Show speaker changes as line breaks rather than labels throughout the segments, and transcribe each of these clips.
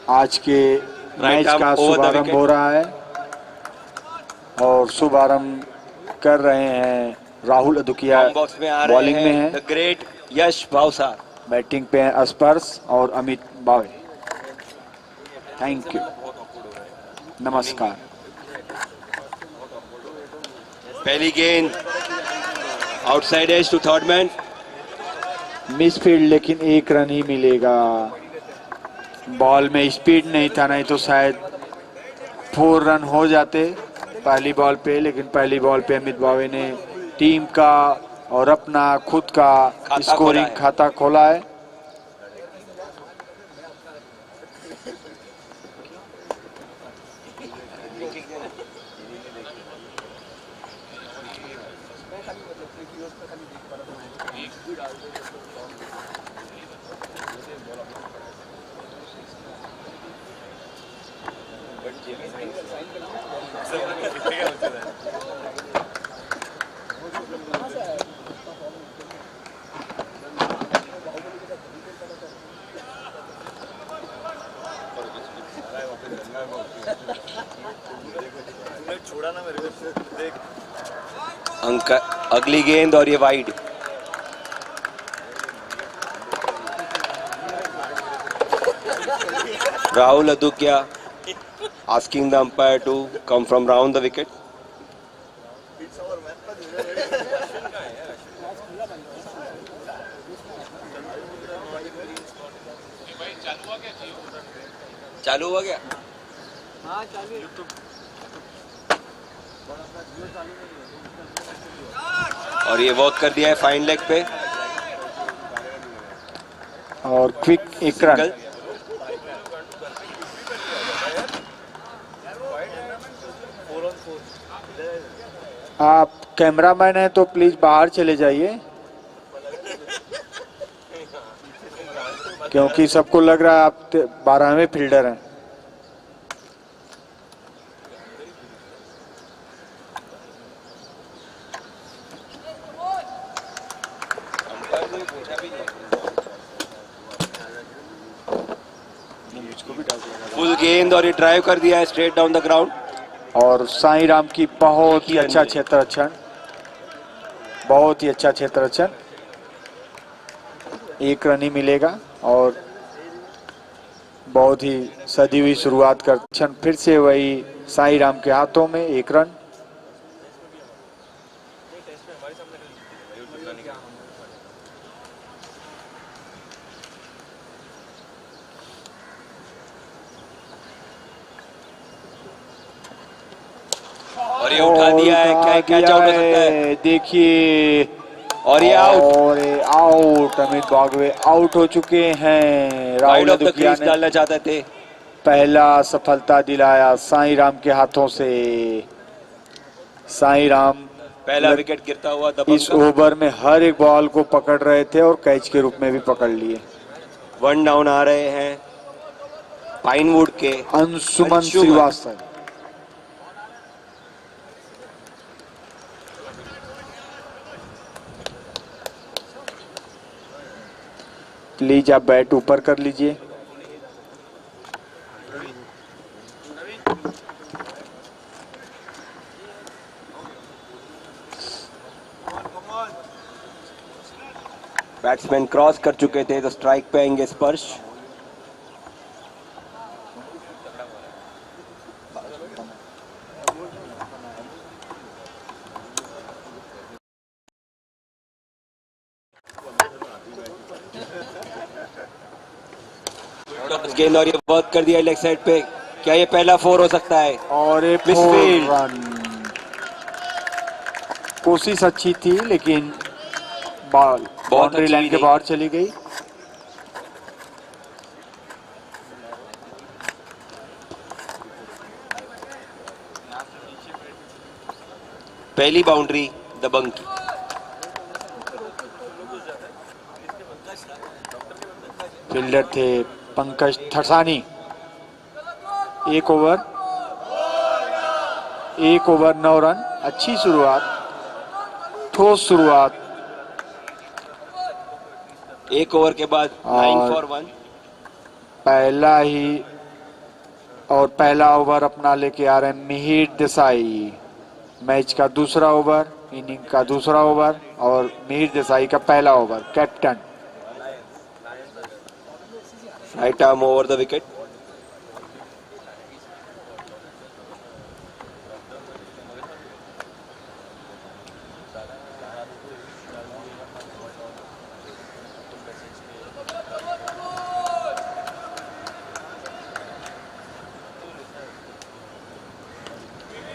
आज के मैच का शुभारंभ हो रहा है और शुभारंभ कर रहे हैं राहुल अदुकिया। बॉलिंग में है
the great Yash Bhavsar,
batting पे हैं स्पर्श और अमित बावे। थैंक यू, नमस्कार।
पहली गेंद outside edge to third man,
miss field, लेकिन एक रन ही मिलेगा। बॉल में स्पीड नहीं था, नहीं तो शायद 4 रन हो जाते पहली बॉल पे, लेकिन पहली बॉल पे अमित बावे ने टीम का और अपना खुद का स्कोरिंग खाता खोला है।
अंक अगली गेंद और ये wide. Rahul Adukia asking the umpire to come from round the wicket. चालू हो गया? हाँ चालू है। और ये वॉक कर दिया है फाइन लेग पे
और क्विक एक रन। आप कैमरामैन हैं तो प्लीज बाहर चले जाइए, क्योंकि सबको लग रहा है आप 12वें फील्डर हैं।
फुल गेंद और ये ड्राइव कर दिया है स्ट्रेट डाउन द ग्राउंड।
और साईं राम की बहुत ही अच्छा क्षेत्ररक्षण, बहुत ही अच्छा क्षेत्ररक्षण। एक रन ही मिलेगा और बहुत ही सदी हुई शुरुआत कर फिर से वही साईं राम के हाथों में एक रन।
और ये उठा दिया है, क्या कैच आउट हो सकता है?
देखिए,
और ये आउट,
और ये आउट। अमित बावे आउट हो चुके हैं। राहुल अदुकिया ने
डालना चाहते थे,
पहला सफलता दिलाया साईं राम के हाथों से। साईं राम
पहला विकेट गिरता हुआ
इस ओवर में हर एक बॉल को पकड़ रहे थे और कैच के रूप में भी पकड़ लिए।
1 डाउन आ रहे हैं पाइनवुड के
अंशुमन श्रीवास्तव। प्लीज आप बैट ऊपर कर लीजिए।
बैट्समैन क्रॉस कर चुके थे तो स्ट्राइक पे आएंगे स्पर्श। गेंद और ये वर्क कर दिया लेग साइड पे, क्या ये पहला 4 हो सकता है?
और एक रन। कोशिश अच्छी थी लेकिन बॉल बाउंड्री लाइन के बाहर चली गई।
पहली बाउंड्री दबंग की।
फील्डर थे पंकज थरसानी। एक ओवर 9 रन। अच्छी शुरुआत, ठोस शुरुआत।
एक ओवर के बाद 9 for 1।
पहला ही और पहला ओवर अपना लेके आ रहे हैं मिहिर देसाई। मैच का दूसरा ओवर, इनिंग का दूसरा ओवर और मिहिर देसाई का पहला over. Captain
right arm over the wicket.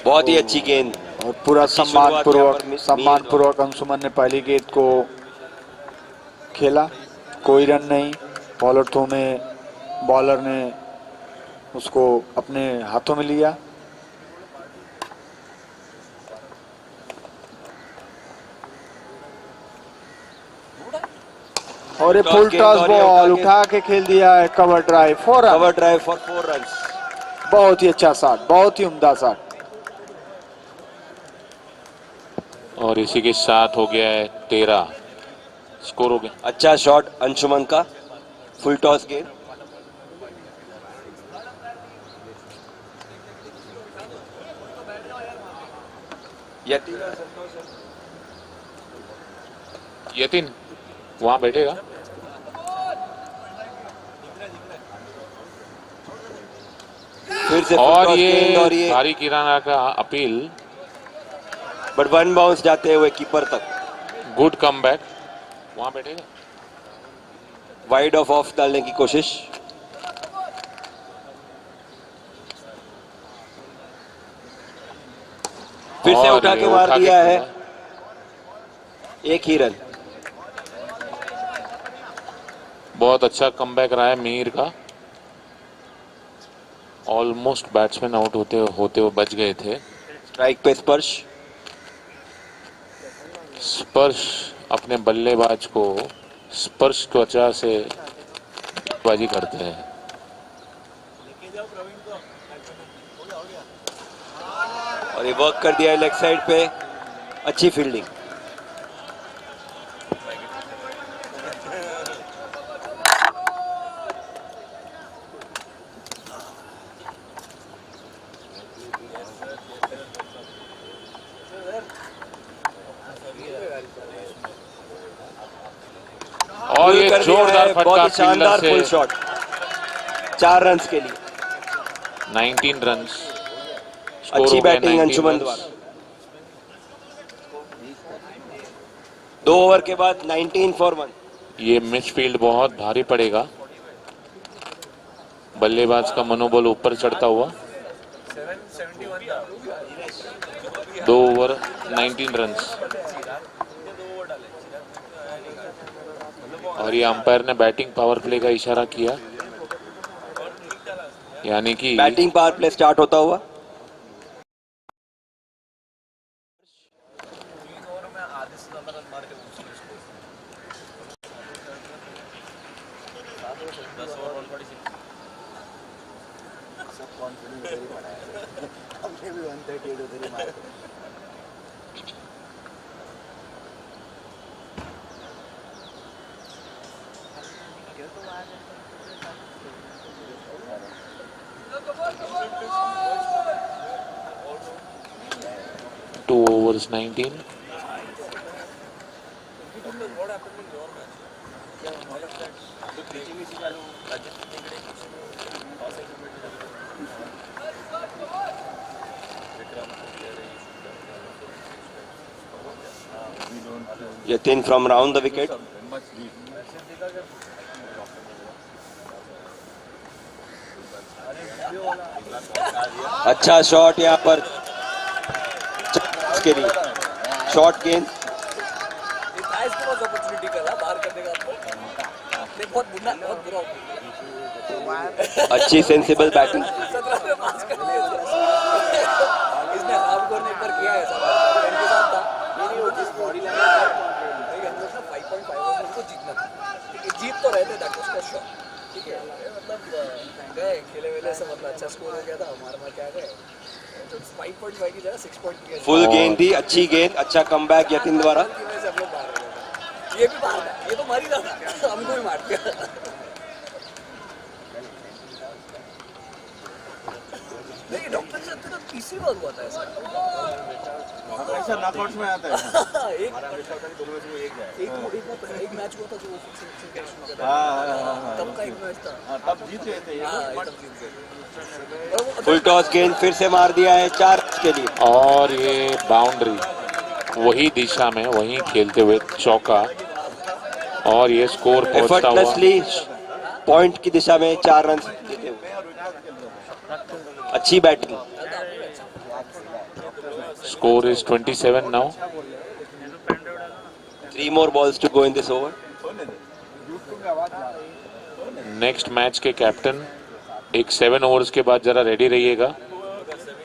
बहुत ही अच्छी गेंद
और पूरा
शुरुआत यहाँ पर
सम्मानपूर्वक अंशुमन ने पहली गेंद को खेला। कोई रन नहीं। बॉलर थ्रो में बॉलर ने उसको अपने हाथों में लिया। और ये फुल टॉस बॉल उठा के खेल दिया है। Cover drive for
4 run.
बहुत ही अच्छा शॉट, बहुत ही उम्दा शॉट।
और इसी के साथ हो गया है 13 स्कोर हो गया।
अच्छा शॉट अंशुमन का, फुल टॉस गेंद।
यतीन वहां बैठेगा।
फिर से
और
और
ये तारिक किराना का अपील,
बट वन बाउंस जाते हुए कीपर तक।
Good comeback. वहां बैठेगा।
वाइड ऑफ डालने की कोशिश। फिर से उठा के मार दिया है। एक ही रन।
बहुत अच्छा कमबैक रहा है मीर का। ऑलमोस्ट बैट्समैन आउट होते हुए बच गए थे।
स्ट्राइक पे स्पर्श।
स्पर्श अपने बल्लेबाज को स्पर्श त्वचा से बाजी करते हैं।
और ये वर्क कर दिया है लेग साइड पे। अच्छी फील्डिंग।
और ये जोरदार फटका
बहुत ही शानदार
फील्डर
फुल
से।
शॉट। 4 रन के लिए
19 रन।
अच्छी बैटिंग अंशुमन द्वारा। 2 ओवर के बाद 19 फॉर 1।
ये मिडफील्ड बहुत भारी पड़ेगा। बल्लेबाज का मनोबल ऊपर चढ़ता हुआ। 2 ओवर 19 रन। और ये अंपायर ने बैटिंग पावर प्ले का इशारा किया, यानी कि
बैटिंग पावर प्ले स्टार्ट होता हुआ।
Two overs 19।
Yatin from round the wicket. अच्छा शॉट यहाँ पर के लिए। शॉर्ट गेंद। अच्छी सेंसिबल बैटिंग।
जीत तो रहे थे, ठीक है, मतलब गए खेले वेले से, मतलब अच्छा स्कोर हो गया था, मार के आ गए। 5.5 की जगह 6.
फुल गेंद थी, अच्छी गेंद, अच्छा कमबैक यतीन द्वारा।
ये भी मार था, ये तो मार ही रहा था, हमको भी मार दिया। डॉक्टर के साथ तो तीसरी बार हुआ था ऐसा।
ऐसा नॉकआउट्स में आता है।
एक मैच हुआ था जो फिक्सिंग कैच हुआ था।
हाँ,
तब का एक मैच था।
तब जीत गए थे ये
हाँ,
लोग,
तब जीत गए।
फुल टॉस गेंद फिर से मार दिया है 4 के लिए।
और ये बाउंड्री वही दिशा में वही खेलते हुए चौका और ये स्कोर पहुंचता हुआ
एफर्टलेसली पॉइंट की दिशा में 4 रन देते हुए अच्छी batting.
Score is 27 now.
3 more balls to go in this over.
Next match के कैप्टन एक 7 ओवर्स के बाद जरा रेडी रहिएगा।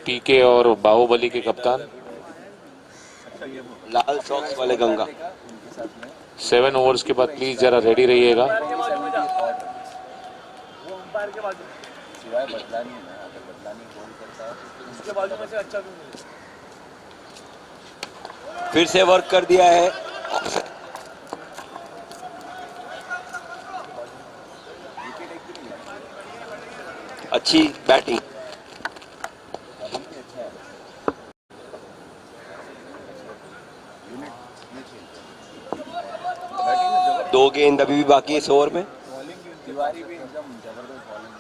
पीके और बाहुबली के कप्तान
लाल सॉक्स वाले गंगा।
7 ओवर्स के बाद प्लीज जरा रेडी रहिएगा।
फिर से वर्क कर दिया है। अच्छी बैटिंग। दो गेंद अभी भी बाकी है इस ओवर में।
तिवारी भी एकदम जबरदस्त बॉलिंग।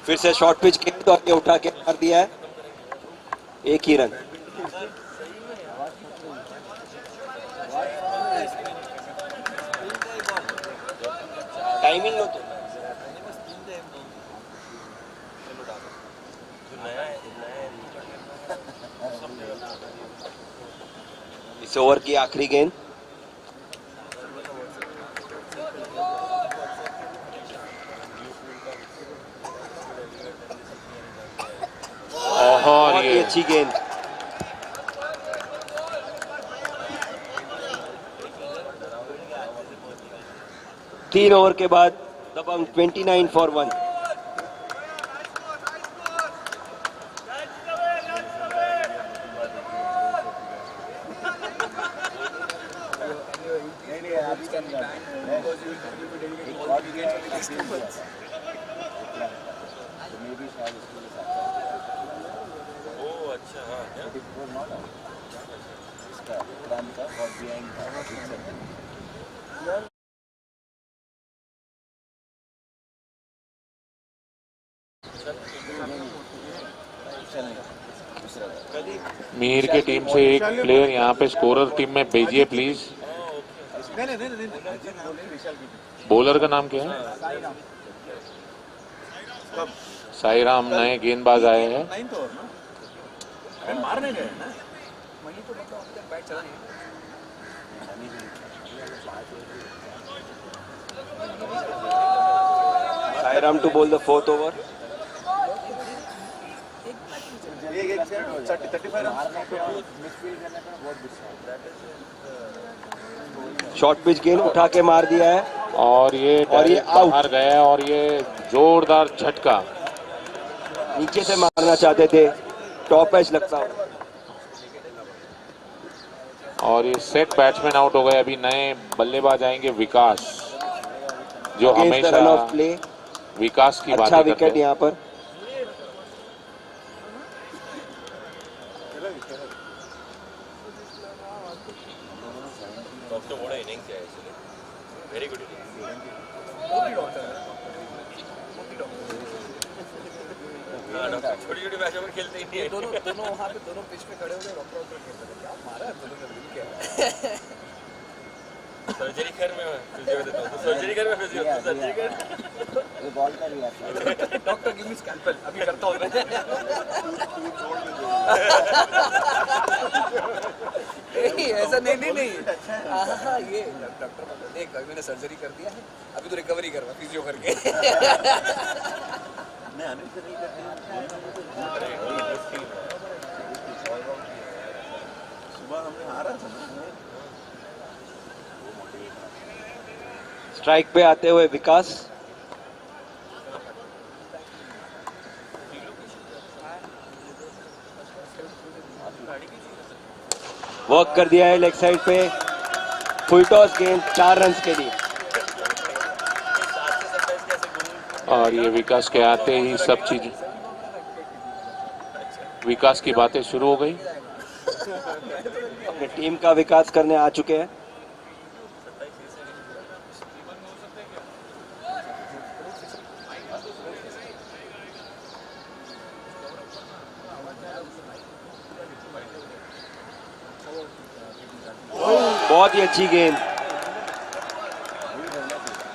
फिर से शॉर्ट पिच गेंद और ये उठा के मार दिया है। एक ही रन। टाइमिंग हो तो इस ओवर की आखिरी गेंद।
और
बहुत ही
ये
अच्छी गेंद। तीन ओवर के बाद दबंग 29 for 1।
मीर के टीम से एक प्लेयर यहाँ पे स्कोरर टीम में भेजिए प्लीज। बॉलर का नाम क्या है? साई राम नए गेंदबाज आए हैं।
मारने गए ना।
वही तो मतलब अब तक बैट चला नहीं।
Sairam to bowl the fourth over. Short pitch गेंद उठा के मार दिया है
और ये बाहर गया और ये जोरदार झटका।
नीचे से मारना चाहते थे, टॉप एज लगता हो।
और ये सेट बैट्समैन आउट हो गए। अभी नए बल्लेबाज आएंगे विकास, जो हमेशा
रन ऑफ प्ले।
विकास की बात
अच्छा
करते
विकेट
हैं।
यहाँ पर।
छोटी छोटी मैचों में खेलते ही नहीं है। दोनों वहाँ पे दोनों पिच पे खड़े हो गए, डॉक्टर खेलते थे। क्या मारा है दोनों ने, क्या सर्जरी कर में फिजियो देता हूँ। सर्जरी कर में फिजियो, सर्जरी कर ये बॉल कर लिया। डॉक्टर गिव मी स्कैल्पेल, अभी करता हूँ मैं। ऐसा नहीं। हाँ ये डॉक्टर देख, अभी मैंने सर्जरी कर दिया है, अभी तो रिकवरी करवा फिजियो करके।
स्ट्राइक पे आते हुए विकास। वर्क कर दिया है लेग साइड पे, फुल टॉस गेंद 4 रन के लिए।
और ये विकास के आते ही सब चीज, विकास की बातें शुरू हो गई।
अपने टीम का विकास करने आ चुके हैं। बहुत ही अच्छी गेंद,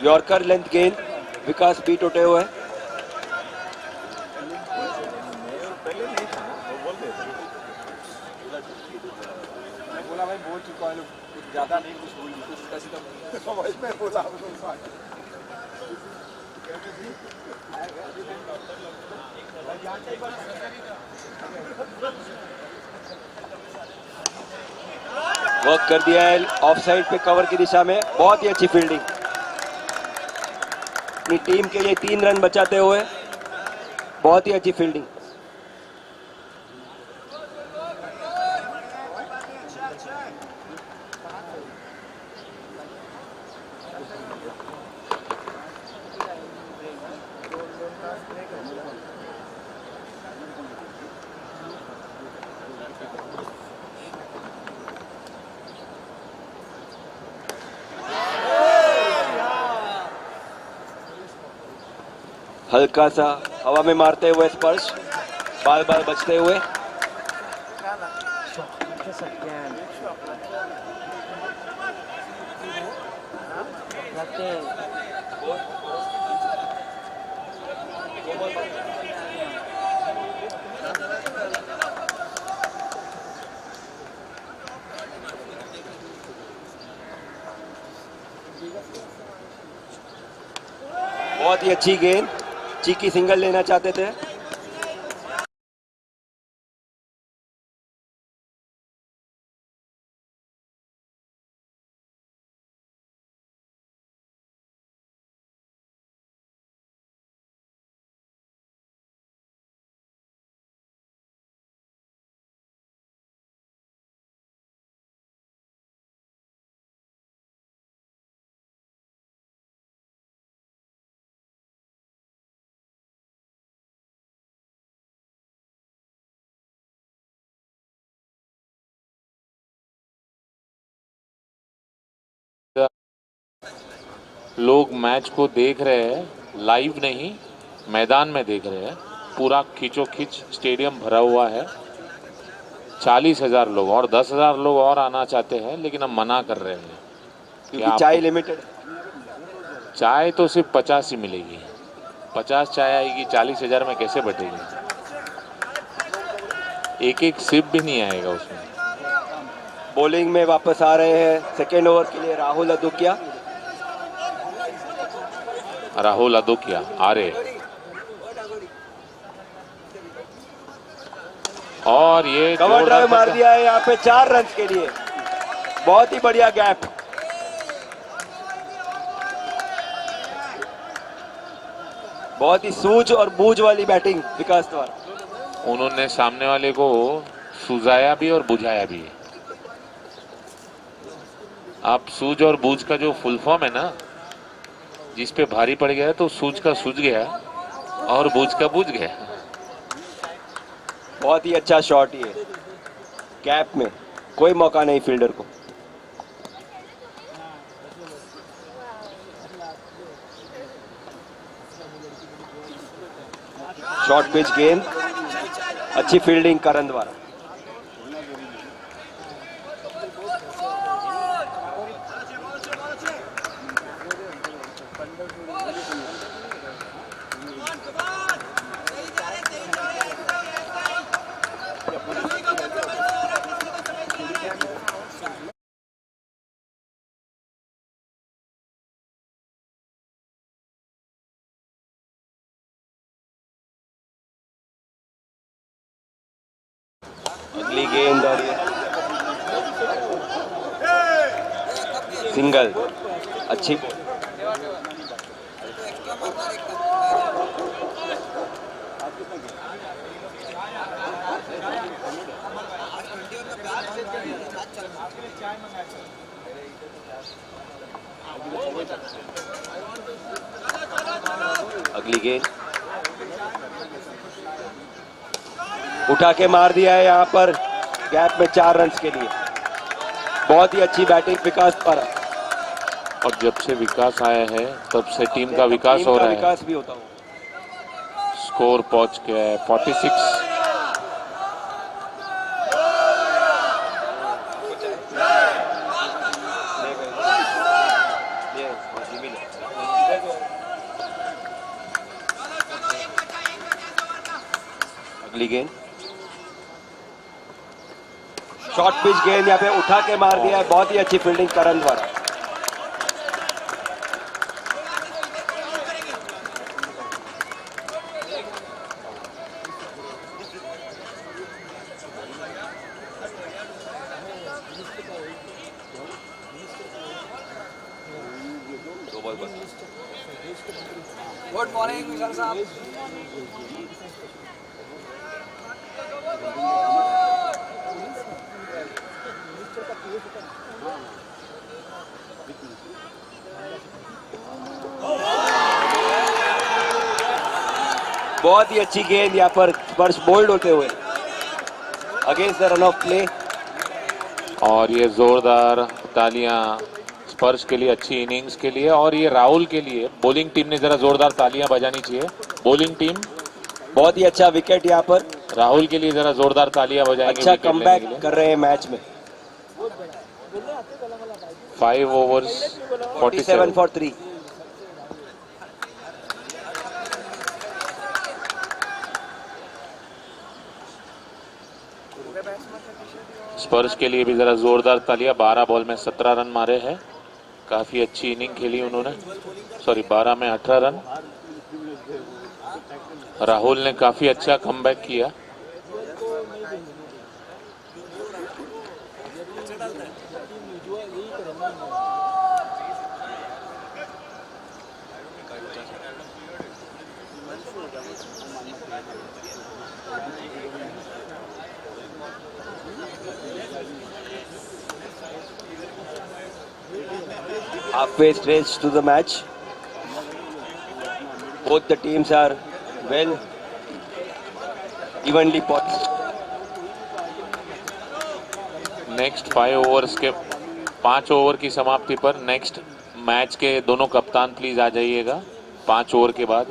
यॉर्कर लेंथ गेंद, विकास बीट उठे हुए।
मैं बोला भाई बोल चुका है, कुछ ज्यादा नहीं, कुछ बोल समझ में बोला।
वर्क कर दिया है ऑफ साइड पे कवर की दिशा में, बहुत ही अच्छी फील्डिंग। अपनी टीम के लिए 3 रन बचाते हुए बहुत ही अच्छी फील्डिंग। हल्का सा हवा में मारते हुए स्पर्श, बाल बाल बचते हुए। बहुत ही अच्छी गेंद, चीकी सिंगल लेना चाहते थे।
लोग मैच को देख रहे हैं, लाइव नहीं, मैदान में देख रहे हैं। पूरा खींचोखींच स्टेडियम भरा हुआ है, 40,000 लोग, और 10,000 लोग और आना चाहते हैं, लेकिन हम मना कर रहे हैं
क्योंकि चाय लिमिटेड।
चाय तो सिर्फ 50 ही मिलेगी, 50 चाय आएगी, 40,000 में कैसे बटेगी? एक सिप भी नहीं आएगा उसमें।
बॉलिंग में वापस आ रहे हैं सेकेंड ओवर के लिए राहुल अदुकिया।
राहुल अदुकिया आ रहे, और ये
कवर ड्राइव मार दिया है यहाँ पे 4 रन के लिए। बहुत ही बढ़िया गैप। बहुत ही सूझ और बूझ वाली बैटिंग विकास द्वारा।
उन्होंने सामने वाले को सुझाया भी और बुझाया भी। आप सूझ और बूझ का जो फुल फॉर्म है ना, जिस पे भारी पड़ गया तो सूझ का सूझ गया और बूझ का बूझ गया।
बहुत ही अच्छा शॉट, ये कैप में कोई मौका नहीं फील्डर को। शॉर्ट पिच गेंद, अच्छी फील्डिंग करण द्वारा। अगली गेंद और ये सिंगल, अच्छी अगली गेंद उठा के मार दिया है यहाँ पर गैप में 4 रन के लिए। बहुत ही अच्छी बैटिंग विकास पर।
और जब से विकास आया है तब से टीम का विकास हो रहा है।
विकास भी होता हो।
स्कोर पहुंच गया है 46।
अगली गेंद शॉर्ट पिच गेंद यहाँ पे उठा के मार दिया है। बहुत ही अच्छी फील्डिंग करण द्वारा।
गुड मॉर्निंग विशाल साहब।
बहुत ही अच्छी गेंद यहाँ पर स्पर्श बोल्ड होते हुए against the run of play.
और ये जोरदार तालियां स्पर्श के लिए, अच्छी इनिंग्स के लिए। और ये राहुल के लिए बॉलिंग टीम ने जरा जोरदार तालियां बजानी चाहिए। बॉलिंग टीम
बहुत ही अच्छा विकेट यहाँ पर।
राहुल के लिए जरा जोरदार तालियां बजाएंगे।
अच्छा कमबैक कर रहे हैं मैच में।
5 overs 47
for 3।
स्पर्श के लिए भी जरा जोरदार तालियां। 12 बॉल में 17 रन मारे हैं। काफी अच्छी इनिंग खेली उन्होंने। 12 में 18 रन। राहुल ने काफी अच्छा कमबैक किया।
Halfway stretch to the match. Both the teams are well evenly poised.
Next 5 overs के 5 ओवर की समाप्ति पर नेक्स्ट मैच के दोनों कप्तान प्लीज आ जाइएगा। 5 ओवर के बाद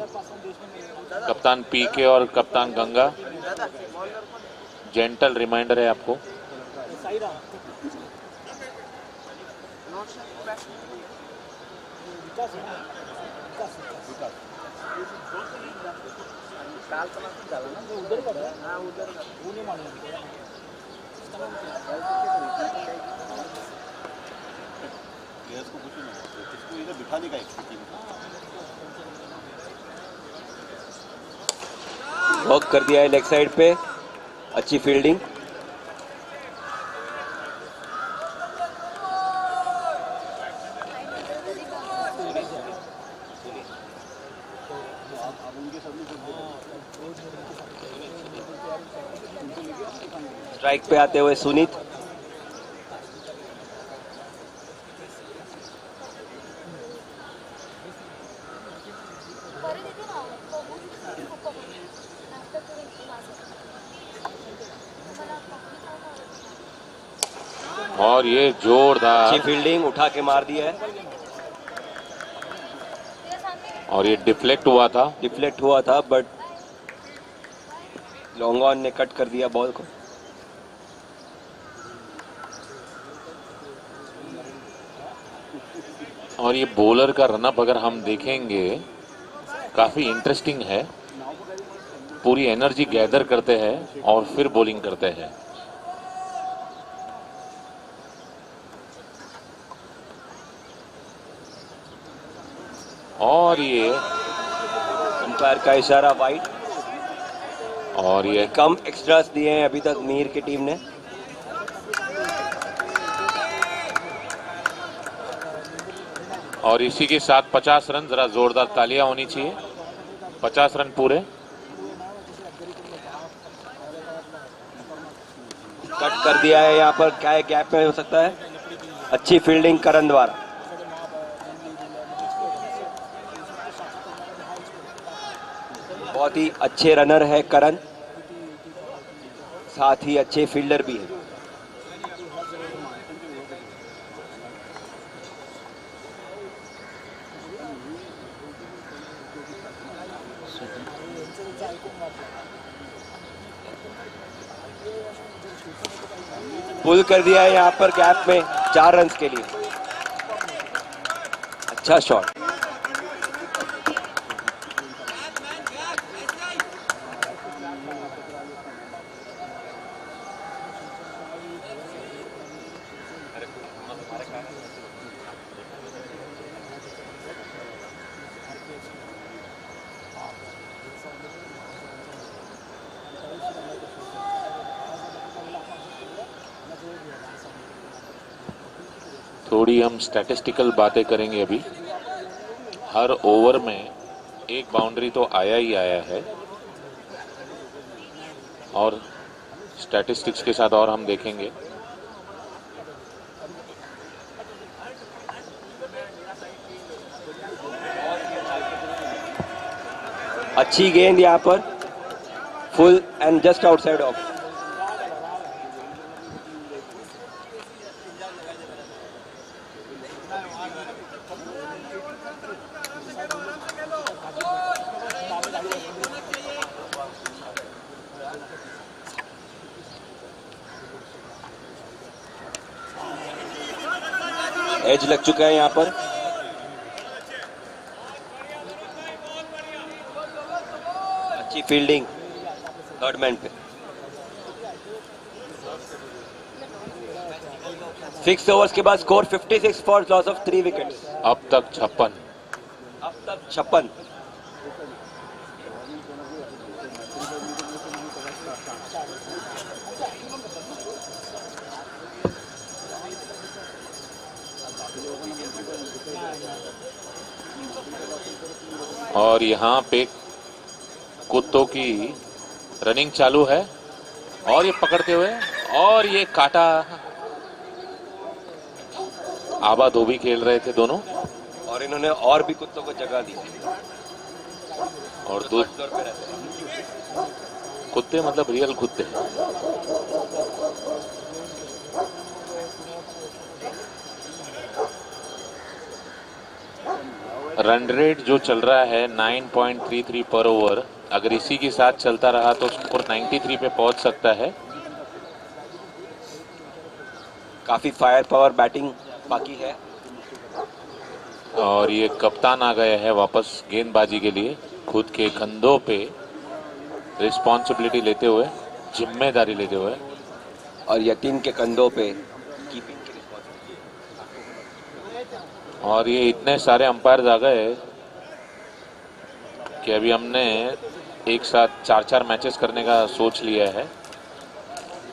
कप्तान पीके और कप्तान गंगा, जेंटल रिमाइंडर है आपको।
वर्क कर दिया है लेग साइड पे। अच्छी फील्डिंग। स्ट्राइक पे आते हुए सुनीत।
और ये जोरदार
अच्छी फील्डिंग उठा के मार दिया है।
और ये डिफ्लेक्ट हुआ था बट
लॉन्ग ऑन ने कट कर दिया बॉल को।
और ये बॉलर का रनअप अगर हम देखेंगे काफी इंटरेस्टिंग है। पूरी एनर्जी गैदर करते हैं और फिर बॉलिंग करते हैं। और ये
अंपायर का इशारा वाइड।
और ये
कम एक्स्ट्रास दिए हैं अभी तक मीर की टीम ने।
और इसी के साथ 50 रन। जरा जोरदार तालियां होनी चाहिए। 50 रन पूरे।
कट कर दिया है यहाँ पर। क्या गैप में हो सकता है। अच्छी फील्डिंग करण द्वारा। बहुत ही अच्छे रनर है करण, साथ ही अच्छे फील्डर भी है। पुल कर दिया है यहाँ पर गैप में 4 रन के लिए। अच्छा शॉट।
थोड़ी हम स्टैटिस्टिकल बातें करेंगे अभी। हर ओवर में एक बाउंड्री तो आया ही आया है, और स्टैटिस्टिक्स के साथ और हम देखेंगे।
अच्छी गेंद यहाँ पर, full and just outside off. Edge लग चुका है यहाँ पर। अच्छी फील्डिंग थर्ड मैन पे। 6 ओवर्स के बाद score 56 for loss of 3 wickets.
अब तक 56।
अब तक 56।
और यहाँ पे कुत्तों की रनिंग चालू है, और ये पकड़ते हुए, और ये काटा। आबा धोबी खेल रहे थे दोनों,
और इन्होंने और भी कुत्तों को जगह दी।
और दो कुत्ते मतलब रियल कुत्ते। रन रेट जो चल रहा है 9.33 पर ओवर, अगर इसी के साथ चलता रहा तो स्कोर 93 पे पहुंच सकता है।
काफी फायर पावर बैटिंग बाकी है।
और ये कप्तान आ गया है वापस गेंदबाजी के लिए, खुद के कंधों पे रिस्पॉन्सिबिलिटी लेते हुए, जिम्मेदारी लेते हुए।
और यतीम के कंधों पे कीपिंग की रिस्पॉन्सिबिलिटी।
और ये इतने सारे अंपायर आ गए कि अभी हमने एक साथ 4-4 मैचेस करने का सोच लिया है।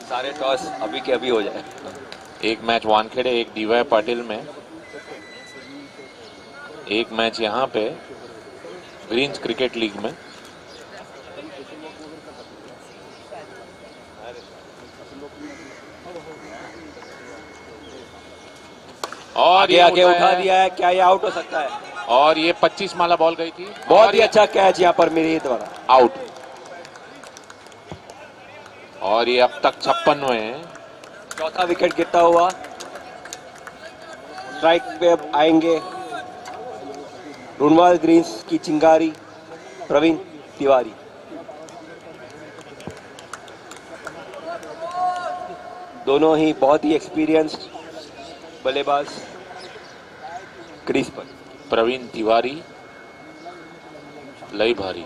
सारे टॉस अभी के अभी हो जाए।
एक मैच वानखेड़े, एक डीवाई पाटिल में, एक मैच यहाँ पे ग्रीन्स क्रिकेट लीग में। और
आगे उठा दिया है, क्या ये आउट हो सकता है?
और ये 25 माला बॉल गई थी।
बहुत ही अच्छा कैच यहाँ पर मेरे द्वारा,
आउट। और ये अब तक 56 में
चौथा विकेट गिरता हुआ। स्ट्राइक पे अब आएंगे रुनवाल ग्रीन्स की चिंगारी प्रवीण तिवारी। दोनों ही बहुत ही एक्सपीरियंस्ड बल्लेबाज क्रीज पर।
प्रवीण तिवारी, लई भारी,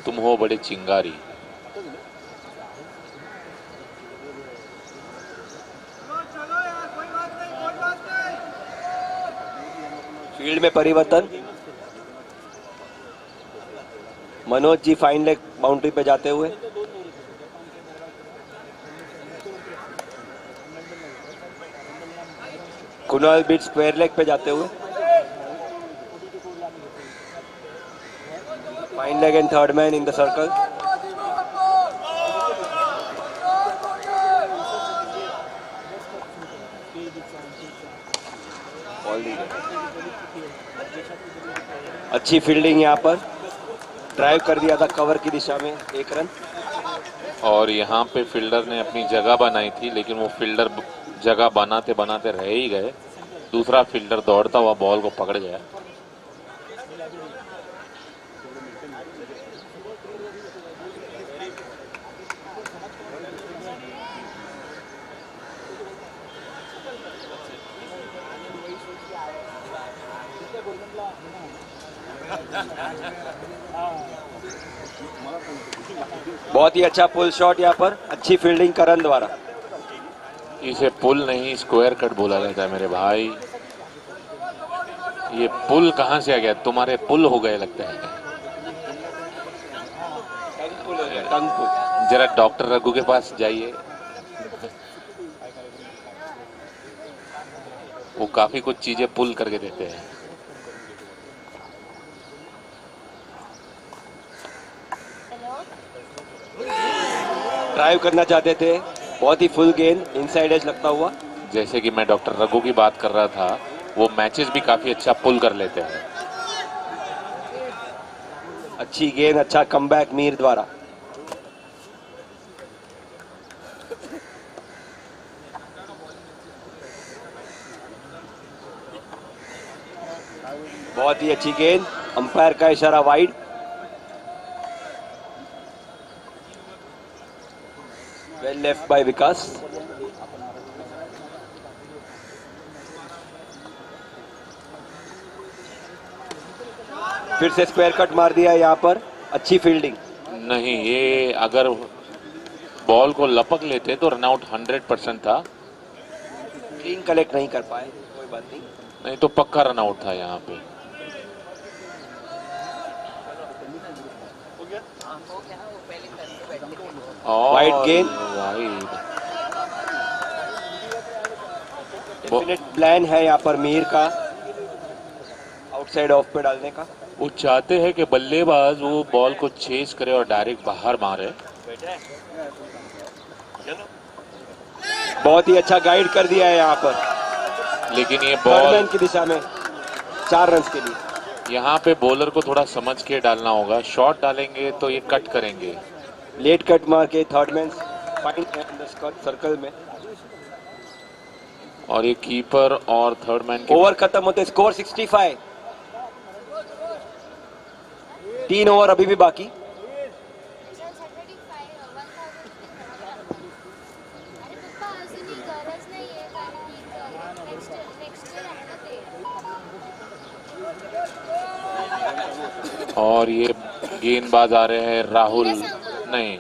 तुम हो बड़े चिंगारी।
फील्ड में परिवर्तन। Manoj ji fine leg boundary पे जाते हुए। कुणाल बीट स्क्वायर लेग पे जाते हुए। Fine leg and third man in the circle. अच्छी फील्डिंग यहाँ पर, ड्राइव कर दिया था कवर की दिशा में, 1 रन।
और यहाँ पे फील्डर ने अपनी जगह बनाई थी, लेकिन वो फील्डर जगह बनाते बनाते रह ही गए। दूसरा फील्डर दौड़ता हुआ बॉल को पकड़ गया।
बहुत ही अच्छा पुल शॉट यहाँ पर, अच्छी फील्डिंग करण द्वारा।
इसे पुल नहीं स्क्वायर कट बोला जाता है मेरे भाई। ये पुल कहाँ से आ गया? तुम्हारे पुल हो गए लगता है।
टंग पुल।
जरा डॉक्टर रघु के पास जाइए, वो काफी कुछ चीजें पुल करके देते हैं।
ड्राइव करना चाहते थे, बहुत ही फुल गेंद, इनसाइड एज लगता हुआ।
जैसे कि मैं डॉक्टर रघु की बात कर रहा था, वो मैचेस भी काफी अच्छा पुल कर लेते हैं।
अच्छी गेंद, अच्छा कमबैक मीर द्वारा। बहुत ही अच्छी गेंद, अंपायर का इशारा वाइड। वेल लेफ्ट बाय विकास। फिर से स्क्वायर कट मार दिया यहाँ पर, अच्छी फील्डिंग।
नहीं, ये अगर बॉल को लपक लेते तो रनआउट 100% था।
क्लीन कलेक्ट नहीं कर पाए, कोई बात नहीं।
नहीं तो पक्का रनआउट था यहाँ पे।
वाइड गेंद।
वाइड।
डेफिनेट प्लान है यहाँ पर मीर का आउटसाइड ऑफ पे डालने का।
वो चाहते हैं कि बल्लेबाज वो बॉल को चेस करे और डायरेक्ट बाहर मारे।
बहुत ही अच्छा गाइड कर दिया है यहाँ पर,
लेकिन ये
थर्ड
बॉल
मैन की दिशा में 4 रन के लिए।
यहाँ पे बॉलर को थोड़ा समझ के डालना होगा। शॉट डालेंगे तो ये कट करेंगे।
लेट कट मार के थर्ड मैन फाइन सर्कल में।
और ये कीपर और थर्ड मैन के
ओवर खत्म होते, स्कोर 65। 3 ओवर अभी भी बाकी।
और ये गेंदबाज आ रहे हैं राहुल, नहीं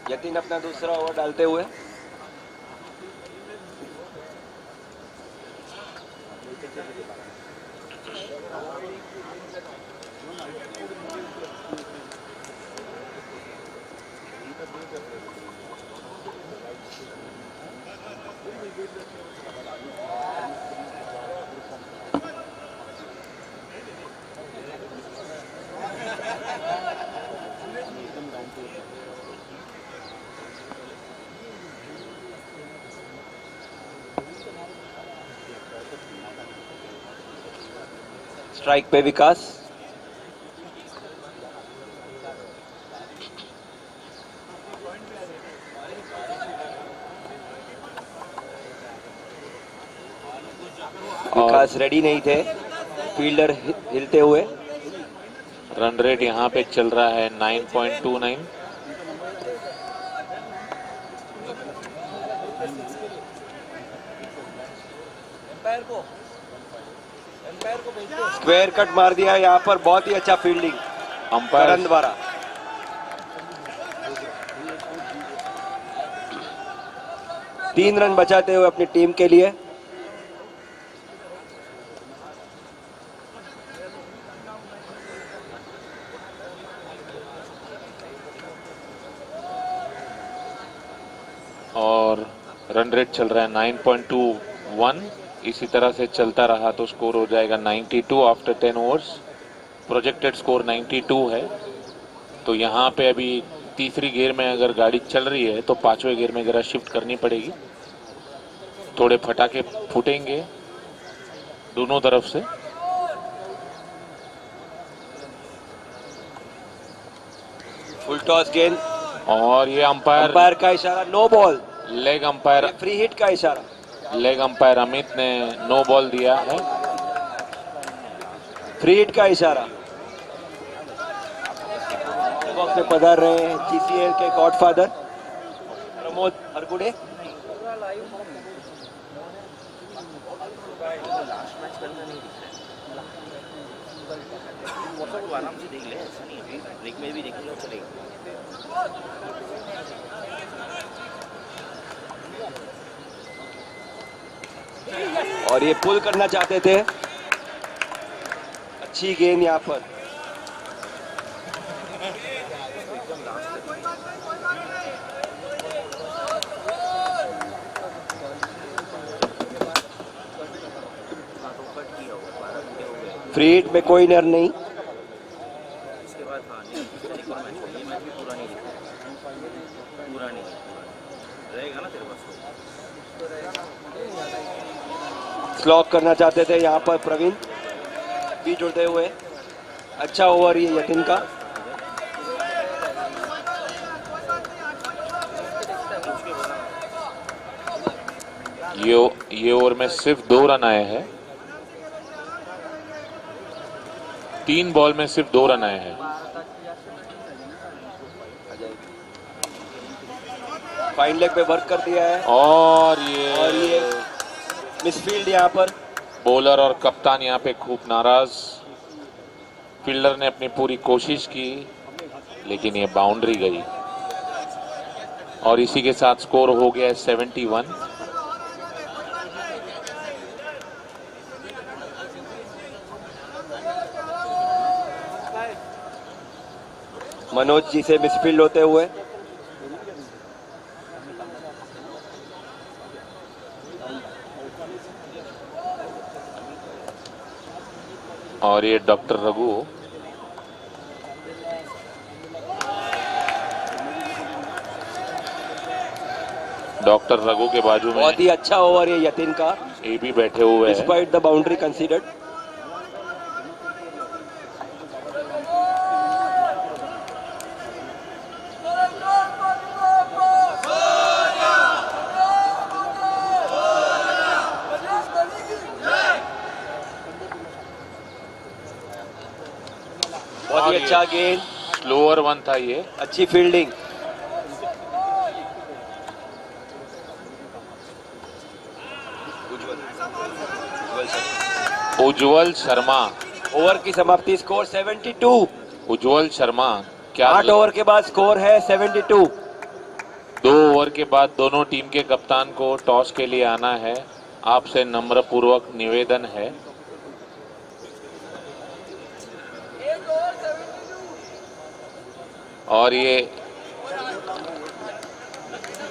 यतीन अपना दूसरा ओवर डालते हुए। स्ट्राइक पे विकास। विकास रेडी नहीं थे, फील्डर हिलते हुए।
रन रेट यहाँ पे चल रहा है 9.29।
स्क्वायर कट मार दिया यहाँ पर, बहुत ही अच्छा फील्डिंग
अंपायर
करण द्वारा। तीन रन बचाते हुए अपनी टीम के लिए।
और रन रेट चल रहा है 9.21। इसी तरह से चलता रहा तो स्कोर हो जाएगा 92 आफ्टर 10 ओवर्स। प्रोजेक्टेड स्कोर 92 है। तो यहाँ पे अभी तीसरी गियर में अगर गाड़ी चल रही है तो पांचवें गियर में जरा शिफ्ट करनी पड़ेगी। थोड़े फटाके फूटेंगे दोनों तरफ से।
फुल टॉस गेंद,
और ये अंपायर
अंपायर का इशारा no ball,
leg umpire
free hit का इशारा।
लेग अंपायर अमित ने नो बॉल दिया है।
फ्री हिट का इशारा। बॉक्स में पधार रहे हैं जीसीएल के गॉडफादर प्रमोद हरगुड़े।
आराम से देख ले, ऐसा नहीं है, ब्रेक में भी देखेंगे चलेगा।
और ये पुल करना चाहते थे, अच्छी गेंद यहाँ पर। फ्री हिट में कोई नर नहीं।
इसके बाद हाँ नहीं, एक और मैच है, ये मैच भी पूरा नहीं देखा, पूरा नहीं रहेगा ना तेरे पास।
स्लॉक करना चाहते थे यहाँ पर प्रवीण, बीच उड़ते हुए। अच्छा ओवर ये यतिन का।
ये ओवर में सिर्फ 2 रन आए हैं। 3 बॉल में सिर्फ 2 रन आए हैं।
फाइन लेग पे वर्क कर दिया है,
और
और
ये
ये मिसफील्ड यहाँ पर।
बॉलर और कप्तान यहाँ पे खूब नाराज। फील्डर ने अपनी पूरी कोशिश की, लेकिन ये बाउंड्री गई, और इसी के साथ स्कोर हो गया है 71।
मनोज जी से मिसफील्ड होते हुए।
और ये डॉक्टर रघु, डॉक्टर रघु के बाजू में
बहुत ही अच्छा ओवर ये यतिन का,
ये भी बैठे हुए हैं।
Despite the boundary considered. बहुत ही अच्छा गेंद,
स्लोअर वन था ये।
अच्छी फील्डिंग।
उज्जवल शर्मा,
ओवर की समाप्ति, स्कोर 72।
उज्जवल शर्मा क्या
8 ओवर के बाद स्कोर है 72।
2 ओवर के बाद दोनों टीम के कप्तान को टॉस के लिए आना है। आपसे नम्रपूर्वक निवेदन है। और ये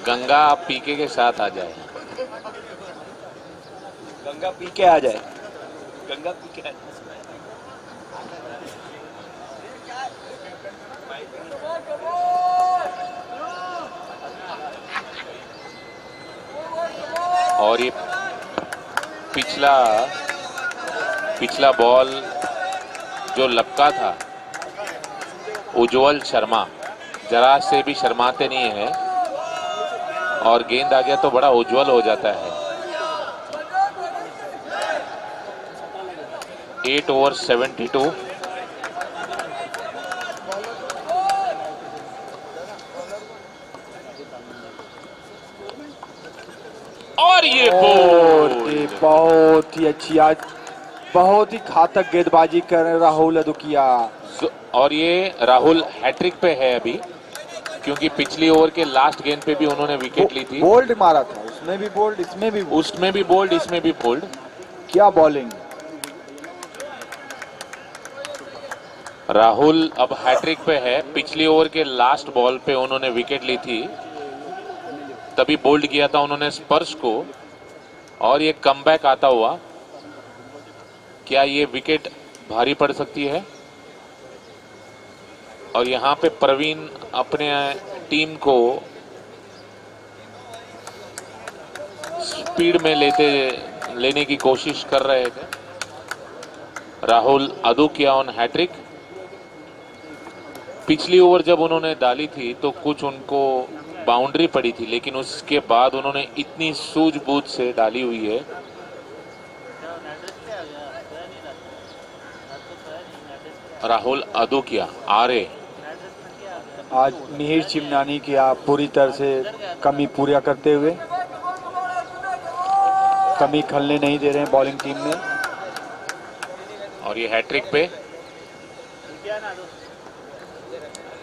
गंगा पीके के साथ आ जाए।
गंगा पी के आ जाए, गंगा पी के आ जाए।
और ये पिछला बॉल जो लपका था, उज्जवल शर्मा जरा से भी शर्माते नहीं है, और गेंद आ गया तो बड़ा उज्जवल हो जाता है। 8 ओवर 72। और ये
ये बहुत ही अच्छी, आज बहुत ही घातक गेंदबाजी कर रहे राहुल अदुकिया।
और ये राहुल हैट्रिक पे है अभी, क्योंकि पिछली ओवर के लास्ट गेंद पे भी उन्होंने विकेट ली थी।
बोल्ड मारा था, उसमें भी बोल्ड, इसमें भी बोल्ड।
उसमें भी बोल्ड, इसमें भी बोल्ड।
क्या बॉलिंग।
राहुल अब हैट्रिक पे है। पिछली ओवर के लास्ट बॉल पे उन्होंने विकेट ली थी, तभी बोल्ड किया था उन्होंने स्पर्श को, और ये कमबैक आता हुआ। क्या ये विकेट भारी पड़ सकती है? और यहाँ पे प्रवीण अपने टीम को स्पीड में लेने की कोशिश कर रहे थे। Rahul Adukia on hattrick. पिछली ओवर जब उन्होंने डाली थी तो कुछ उनको बाउंड्री पड़ी थी, लेकिन उसके बाद उन्होंने इतनी सूझबूझ से डाली हुई है। राहुल अदुकिया आरे
आज मिहिर चिमनानी की आप पूरी तरह से कमी पूरा करते हुए, कमी खलने नहीं दे रहे हैं बॉलिंग टीम में।
और ये हैट्रिक पे,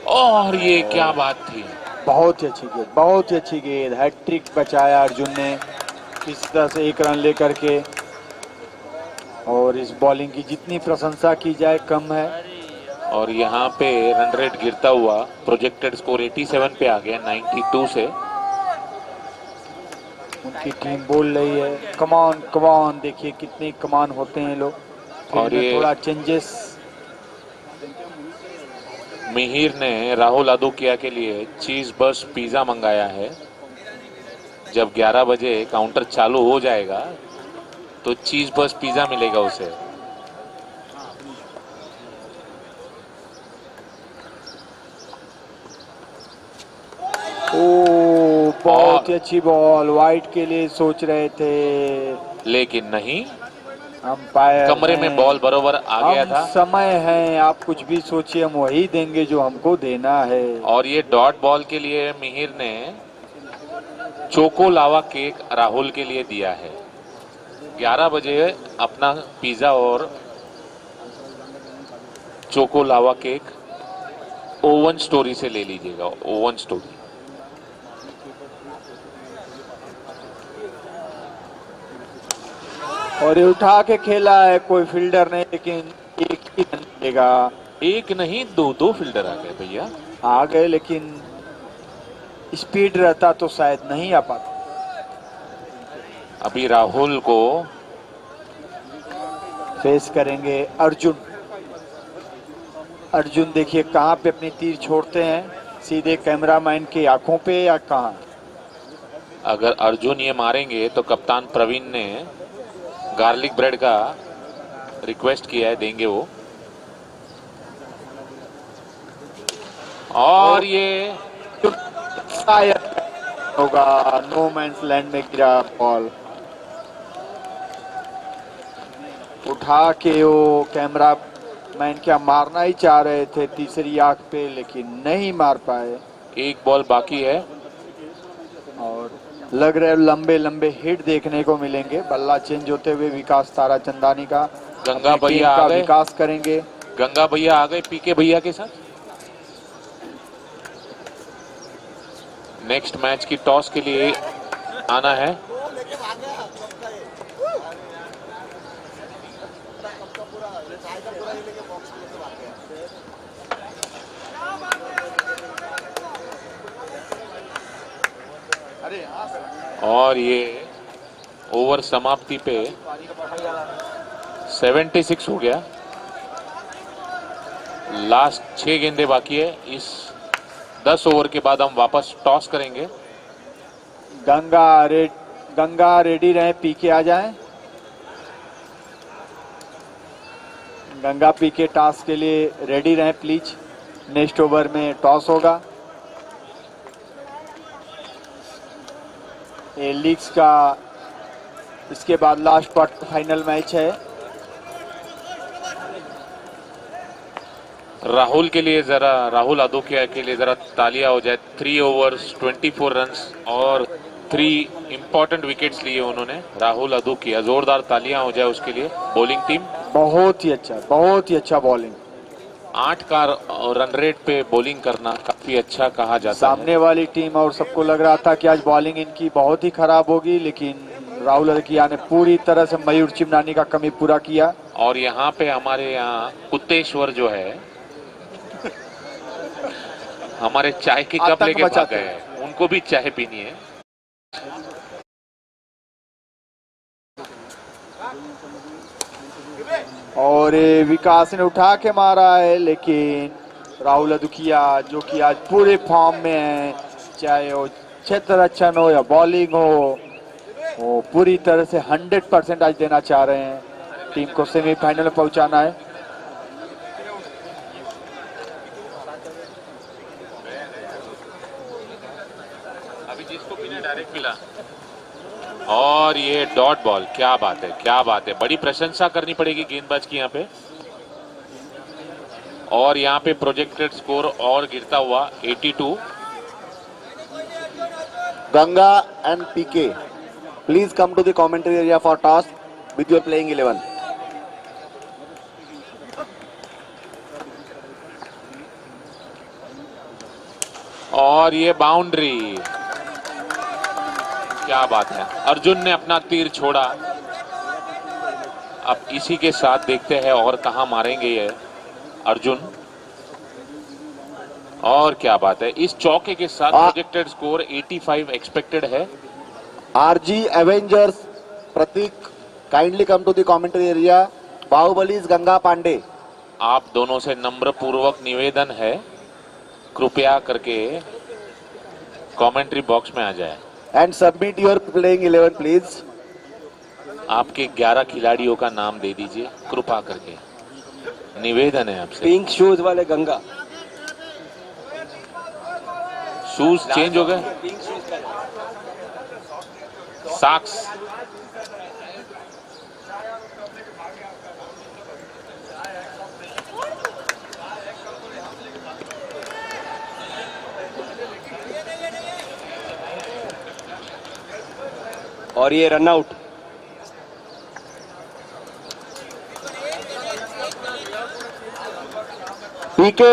और ये क्या बात थी,
बहुत ही अच्छी गेंद, बहुत ही अच्छी गेंद, हैट्रिक बचाया अर्जुन ने किस तरह से 1 रन लेकर के। और इस बॉलिंग की जितनी प्रशंसा की जाए कम है।
और यहाँ पे रन रेट गिरता हुआ प्रोजेक्टेड स्कोर 87 पे आ गया 92 से।
उनकी टीम बोल रही है कमान कमान, देखिए कितने कमान होते हैं लोग।
और ये
थोड़ा चेंजेस,
मिहिर ने राहुल अदुकिया के लिए चीज बस पिज्जा मंगाया है। जब 11 बजे काउंटर चालू हो जाएगा तो चीज बस पिज्जा मिलेगा उसे।
ओ बहुत ही अच्छी बॉल, वाइड के लिए सोच रहे थे
लेकिन नहीं,
अंपायर
कमरे में बॉल बरोबर आ गया था।
समय है, आप कुछ भी सोचिए, हम वही देंगे जो हमको देना है।
और ये डॉट बॉल के लिए मिहिर ने चोको लावा केक राहुल के लिए दिया है। 11 बजे अपना पिज्जा और choco lava cake oven story से ले लीजिएगा, ओवन स्टोरी।
और ये उठा के खेला है, कोई फील्डर ने, लेकिन एक ही रन मिलेगा।
एक नहीं दो फील्डर आ गए भैया,
आ गए, लेकिन स्पीड रहता तो शायद नहीं आ पाता।
अभी राहुल को
फेस करेंगे अर्जुन। अर्जुन देखिए कहाँ पे अपनी तीर छोड़ते हैं, सीधे कैमरामैन की आंखों पे या कहाँ।
अगर अर्जुन ये मारेंगे तो कप्तान प्रवीण ने गार्लिक ब्रेड का रिक्वेस्ट किया है, देंगे वो। और ये
होगा, नो मैंस लैंड में गिरा बॉल। उठा के वो कैमरा मैन क्या मारना ही चाह रहे थे तीसरी आंख पे, लेकिन नहीं मार पाए।
एक बॉल बाकी है
और लग रहा है लंबे लंबे हिट देखने को मिलेंगे। बल्ला चेंज होते हुए विकास ताराचंदानी का,
गंगा
अपनी
भैया
टीम
आ
का
गए,
विकास करेंगे।
गंगा भैया आ गए पीके भैया के साथ। नेक्स्ट मैच की टॉस के लिए आना है। और ये ओवर समाप्ति पे 76 हो गया। लास्ट 6 गेंदे बाकी है। इस 10 ओवर के बाद हम वापस टॉस करेंगे।
गंगा रेडी रहे, पीके आ जाएं। गंगा पीके टॉस के लिए रेडी रहे प्लीज। नेक्स्ट ओवर में टॉस होगा। ये लीग्स का इसके बाद लास्ट क्वार्टर फाइनल मैच है।
राहुल के लिए जरा, राहुल अदुकिया के लिए जरा तालियां हो जाए। 3 ओवर्स 24 रन्स और 3 इंपॉर्टेंट विकेट्स लिए उन्होंने। राहुल अदुकिया, जोरदार तालियां हो जाए उसके लिए। बॉलिंग टीम
बहुत ही अच्छा बॉलिंग।
8 का रन रेट पे बॉलिंग करना काफी अच्छा कहा जाता है।
सामने वाली टीम और सबको लग रहा था कि आज बॉलिंग इनकी बहुत ही खराब होगी, लेकिन राहुल अदुकिया ने पूरी तरह से मयूर चिमनानी का कमी पूरा किया।
और यहाँ पे हमारे यहाँ कुत्तेश्वर जो है, हमारे चाय के कप लेके भाग गए हैं। उनको भी चाय पीनी है।
और विकास ने उठा के मारा है, लेकिन राहुल अदुकिया जो कि आज पूरे फॉर्म में है, चाहे वो क्षेत्र रक्षण हो या बॉलिंग हो, वो पूरी तरह से 100% आज देना चाह रहे हैं। टीम को सेमीफाइनल में पहुंचाना है।
अभी जिसको पीना डायरेक्ट पिला। और ये डॉट बॉल, क्या बात है, क्या बात है, बड़ी प्रशंसा करनी पड़ेगी गेंदबाज की यहाँ पे। और यहाँ पे प्रोजेक्टेड स्कोर और गिरता हुआ 82।
Ganga and PK, please come to the commentary area for toss with your playing 11.
और ये बाउंड्री, क्या बात है, अर्जुन ने अपना तीर छोड़ा। अब इसी के साथ देखते हैं और कहां मारेंगे ये अर्जुन। और क्या बात है, इस चौके के साथ प्रोजेक्टेड स्कोर 85 एक्सपेक्टेड है।
RG Avengers, Pratik, kindly come to the commentary area. Bahubali is Ganga Pandey.
आप दोनों से नम्र पूर्वक निवेदन है, कृपया करके कमेंट्री बॉक्स में आ जाए।
And submit your playing 11, please.
आपके 11 खिलाड़ियों का नाम दे दीजिए कृपा करके, निवेदन है आपसे।
पिंक शूज वाले गंगा।
शूज चेंज हो गए, सॉक्स।
और ये run out.
PK,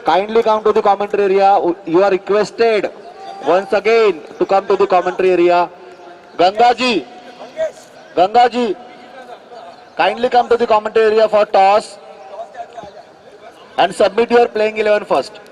kindly come to the commentary area. You are requested once again to come to the commentary area. Ganga ji, kindly come to the commentary area for toss and submit your playing 11 first.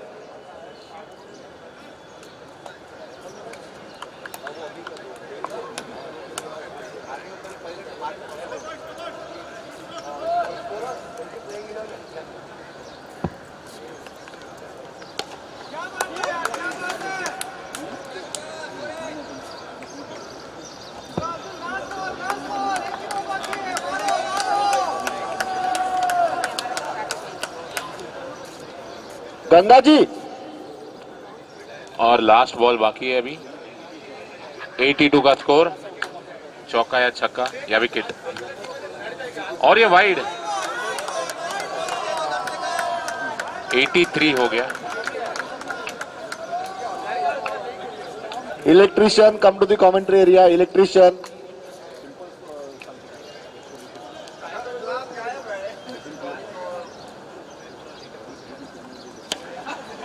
Ganga ji,
और last ball बाकी है अभी। 82 का score, चौका या छक्का या wicket. और ये वाइड, 83 हो गया।
electrician, come to the commentary area. Electrician,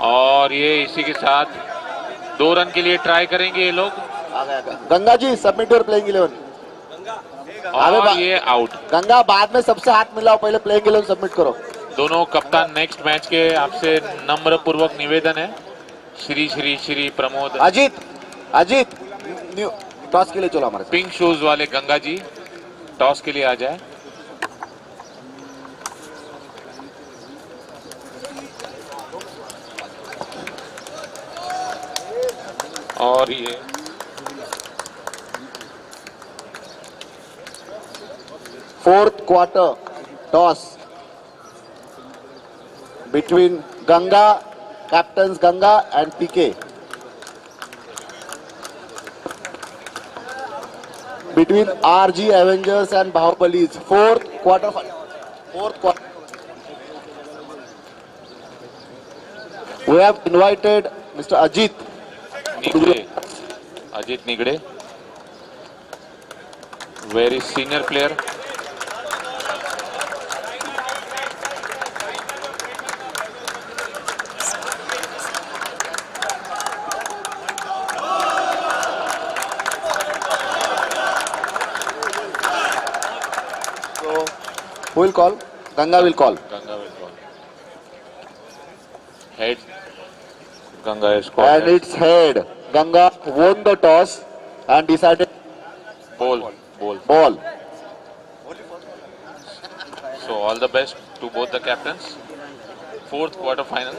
और ये इसी के साथ 2 रन के लिए ट्राई करेंगे ये लोग।
Ganga ji, submit your playing 11.
और ये आउट।
गंगा, बाद में सबसे हाथ मिलाओ, पहले प्लेइंग 11 सबमिट करो।
दोनों कप्तान नेक्स्ट मैच के आपसे नम्र पूर्वक निवेदन है। श्री श्री श्री प्रमोद।
अजीत न्यू टॉस के लिए चलो हमारे साथ।
पिंक शूज वाले गंगा जी टॉस के लिए आ जाए। और ये
fourth quarter toss between Ganga, captains Ganga and PK. Between RG Avengers and Bahubalis. Fourth quarter. We have invited Mr. Ajit
Nigade, very senior player.
Who will call? Ganga will call.
Head. Ganga is called.
And it's head. Ganga won the toss and decided
ball. So all the best to both the captains. Fourth quarter final.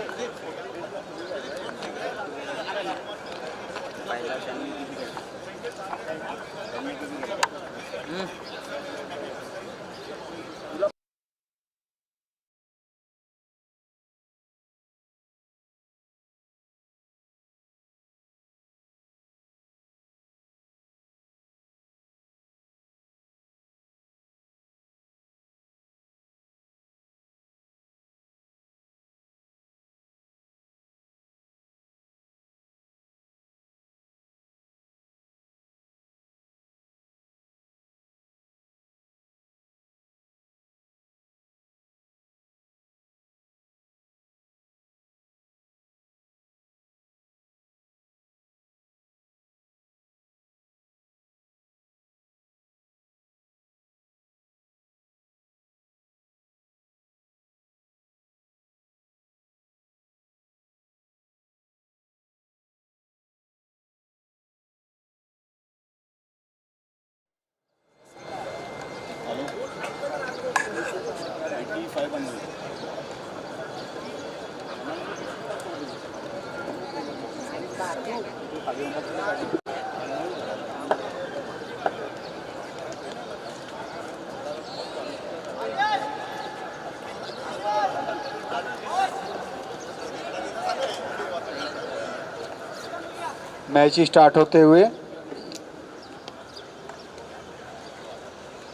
Match start होते हुए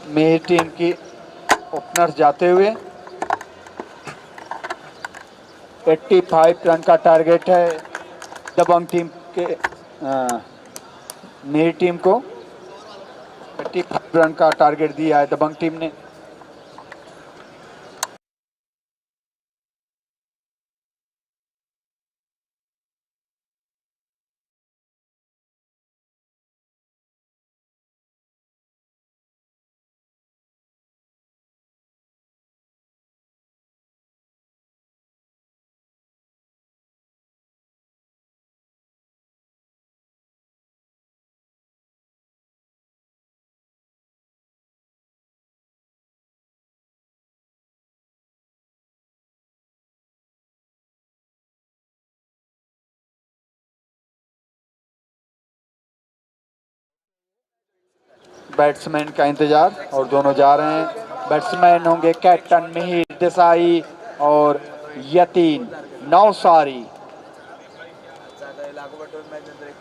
मेरी team की openers जाते हुए 85 run का target है दबंग team के मेरी टीम को 85 रन का टारगेट दिया है दबंग टीम ने। बैट्समैन का इंतजार और दोनों जा रहे हैं। बैट्समैन होंगे कैप्टन मिहिर देसाई और यतीन नौसारी।
लागोपाठ 2 मॅच नंतर 1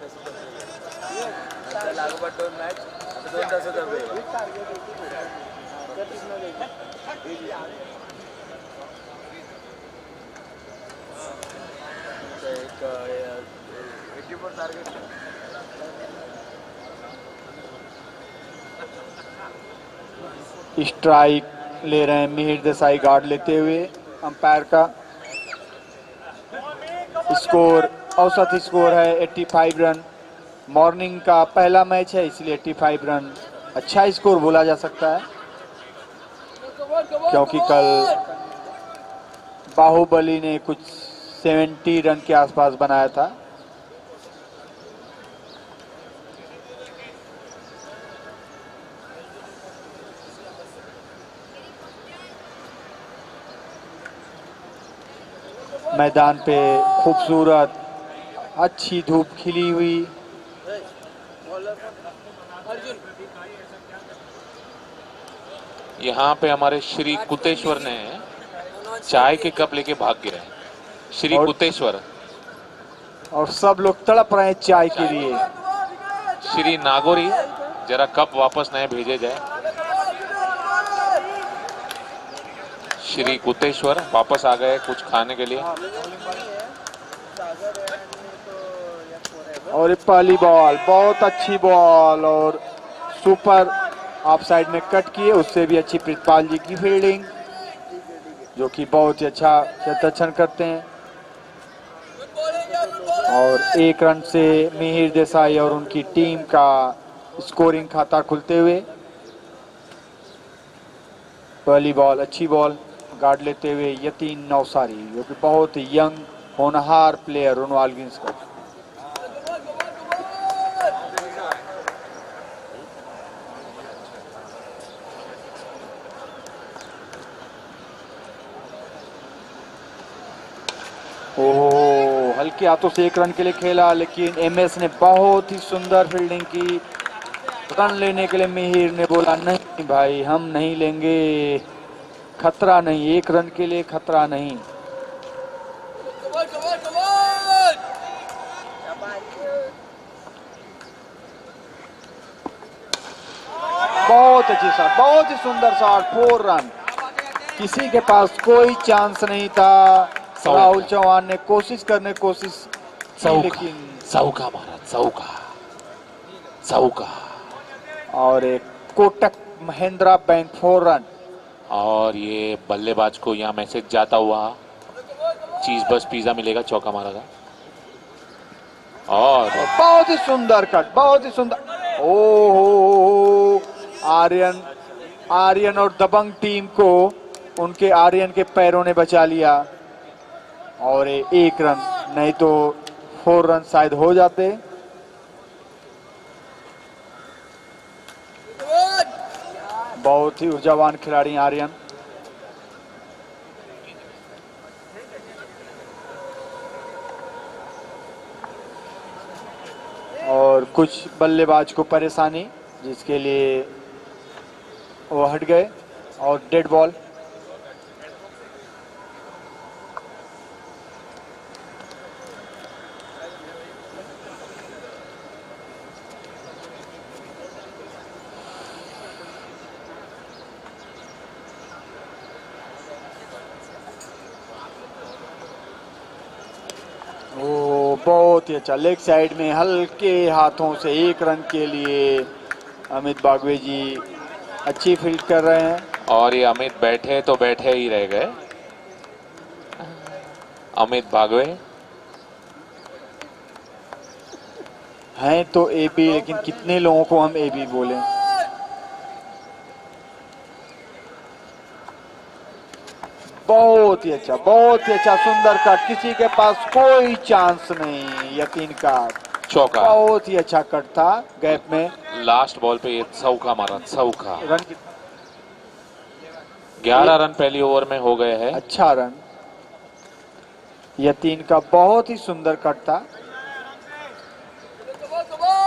तास लागोपाठ 2 मॅच 2 तासाचा एक 84 टारगेट
स्ट्राइक ले रहे हैं मिहिर देसाई गार्ड लेते हुए। अंपायर का स्कोर औसत स्कोर है 85 रन। मॉर्निंग का पहला मैच है इसलिए 85 रन अच्छा स्कोर बोला जा सकता है क्योंकि कल बाहुबली ने कुछ 70 रन के आसपास बनाया था। मैदान पे खूबसूरत अच्छी धूप खिली हुई।
यहाँ पे हमारे श्री कुतेश्वर ने चाय के कप लेके भाग गिरे। श्री कुतेश्वर
और सब लोग तड़प रहे हैं चाय के लिए।
श्री नागोरी जरा कप वापस नए भेजे जाए। श्री कुतेश्वर वापस आ गए कुछ खाने के लिए।
और पहली बॉल बहुत अच्छी बॉल और सुपर ऑफ साइड में कट किए। उससे भी अच्छी प्रीतपाल जी की फील्डिंग जो कि बहुत ही अच्छा प्रदर्शन करते हैं। और 1 रन से मिहिर देसाई और उनकी टीम का स्कोरिंग खाता खुलते हुए। पहली बॉल अच्छी बॉल गार्ड लेते हुए यतीन नौसारी जो कि बहुत ही यंग होनहार प्लेयर रोनवाल्गिंस का। ओहो हल्के हाथों से 1 रन के लिए खेला लेकिन एमएस ने बहुत ही सुंदर फील्डिंग की। रन लेने के लिए मिहिर ने बोला नहीं भाई हम नहीं लेंगे, खतरा नहीं, 1 रन के लिए खतरा नहीं। बहुत अच्छी शॉट, बहुत ही सुंदर शॉट, 4 रन। किसी के पास कोई चांस नहीं था। राहुल चौहान ने कोशिश की लेकिन
चौका मारा, चौका
और एक कोटक महिंद्रा बैंक 4 रन।
और ये बल्लेबाज को यहाँ मैसेज जाता हुआ चीज बस पिज्जा मिलेगा, चौका मारा था। और
बहुत ही सुंदर कट, बहुत ही सुंदर। ओहो आर्यन और दबंग टीम को उनके आर्यन के पैरों ने बचा लिया। और 1 रन, नहीं तो 4 रन शायद हो जाते। बहुत ही ऊर्जावान खिलाड़ी आर्यन। कुछ बल्लेबाज को परेशानी, जिसके लिए वो हट गए और डेड बॉल। बहुत ही अच्छा लेग साइड में हल्के हाथों से 1 रन के लिए अमित बागवे जी अच्छी फील्ड कर रहे हैं।
और ये अमित बैठे तो बैठे ही रह गए। अमित बागवे
हैं तो एबी, लेकिन कितने लोगों को हम एबी बोलें। बहुत ही अच्छा सुंदर कट, किसी के पास कोई चांस नहीं। यकीन का
चौका,
बहुत ही अच्छा कट था गैप में।
लास्ट बॉल पे ये चौका मारा, चौका।
रन
11 रन पहली ओवर में हो गए हैं।
अच्छा रन यतीन का, बहुत ही सुंदर कट था।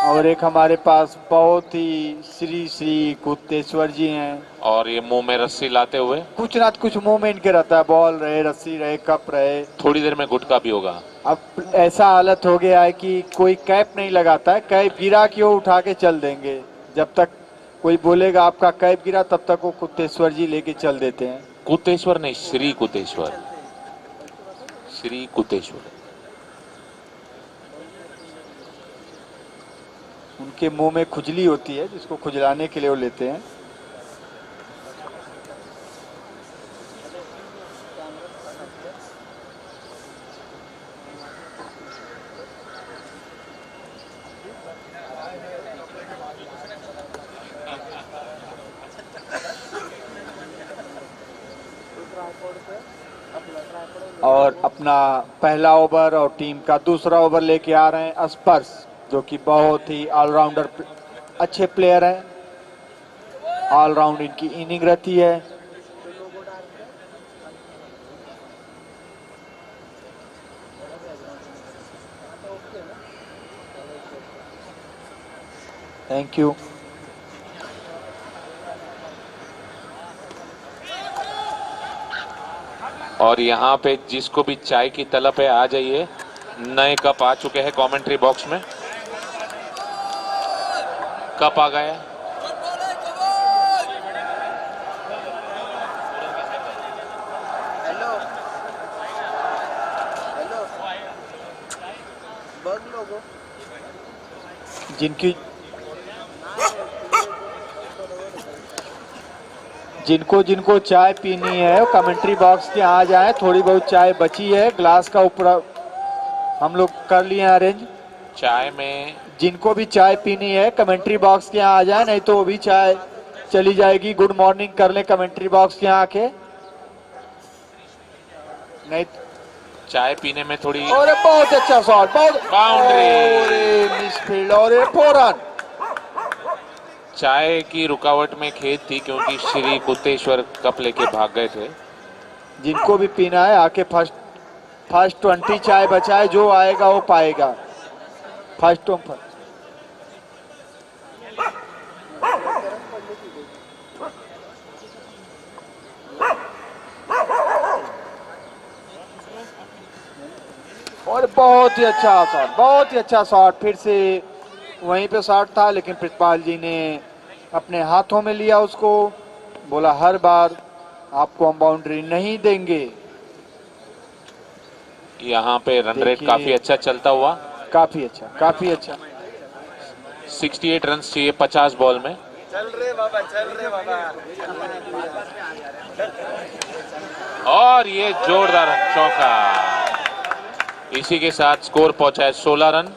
और एक हमारे पास बहुत ही श्री कुत्तेश्वर जी हैं,
और ये मुंह में रस्सी लाते हुए,
कुछ ना कुछ मूवमेंट के रहता है, बॉल रहे, रस्सी रहे, कप रहे।
थोड़ी देर में गुटका भी होगा।
अब ऐसा हालत हो गया है कि कोई कैप नहीं लगाता है, कैप गिरा कि वो उठा के चल देंगे। जब तक कोई बोलेगा आपका कैप गिरा, तब तक वो कुत्तेश्वर जी लेके चल देते हैं।
कुत्तेश्वर नहीं, श्री कुत्तेश्वर, श्री कुत्तेश्वर।
उनके मुंह में खुजली होती है, जिसको खुजलाने के लिए वो लेते हैं। और अपना पहला ओवर और टीम का दूसरा ओवर लेके आ रहे हैं स्पर्श, जो कि बहुत ही ऑलराउंडर अच्छे प्लेयर हैं। ऑलराउंड इनकी इनिंग रहती है। Thank you.
और यहाँ पे जिसको भी चाय की तलब है आ जाइए। नए कप आ चुके हैं कमेंट्री बॉक्स में, कप आ गया।
हेलो हेलो बग लोगो
जिनको चाय पीनी है कमेंट्री बॉक्स के आ जाए। थोड़ी बहुत चाय बची है, ग्लास का ऊपर हम लोग कर लिए हैं अरेंज।
चाय में
जिनको भी चाय पीनी है कमेंट्री बॉक्स के यहाँ आ जाए, नहीं तो वो भी चाय चली जाएगी। गुड मॉर्निंग कर ले कमेंट्री बॉक्स के यहाँ आके। नहीं
चाय पीने में थोड़ी।
और बहुत अच्छा शॉट, बहुत
बाउंड्री,
मिसफील्ड और 4 रन।
चाय की रुकावट में खेद थी क्योंकि श्री कुत्तेश्वर कप लेके भाग गए थे।
जिनको भी पीना है आके फर्स्ट 20 चाय बचाए, जो आएगा वो पाएगा। First on first. और बहुत ही अच्छा शॉट, बहुत ही अच्छा शॉट। फिर से वहीं पे शॉट था, लेकिन प्रितपाल जी ने अपने हाथों में लिया उसको। बोला हर बार आपको हम बाउंड्री नहीं देंगे।
यहाँ पे रन रेट काफी अच्छा चलता हुआ,
काफी अच्छा।
68 रन चाहिए 50 बॉल में।
चल रहे बाबा।
और ये जोरदार चौका, इसी के साथ स्कोर पहुंचा है 16 रन।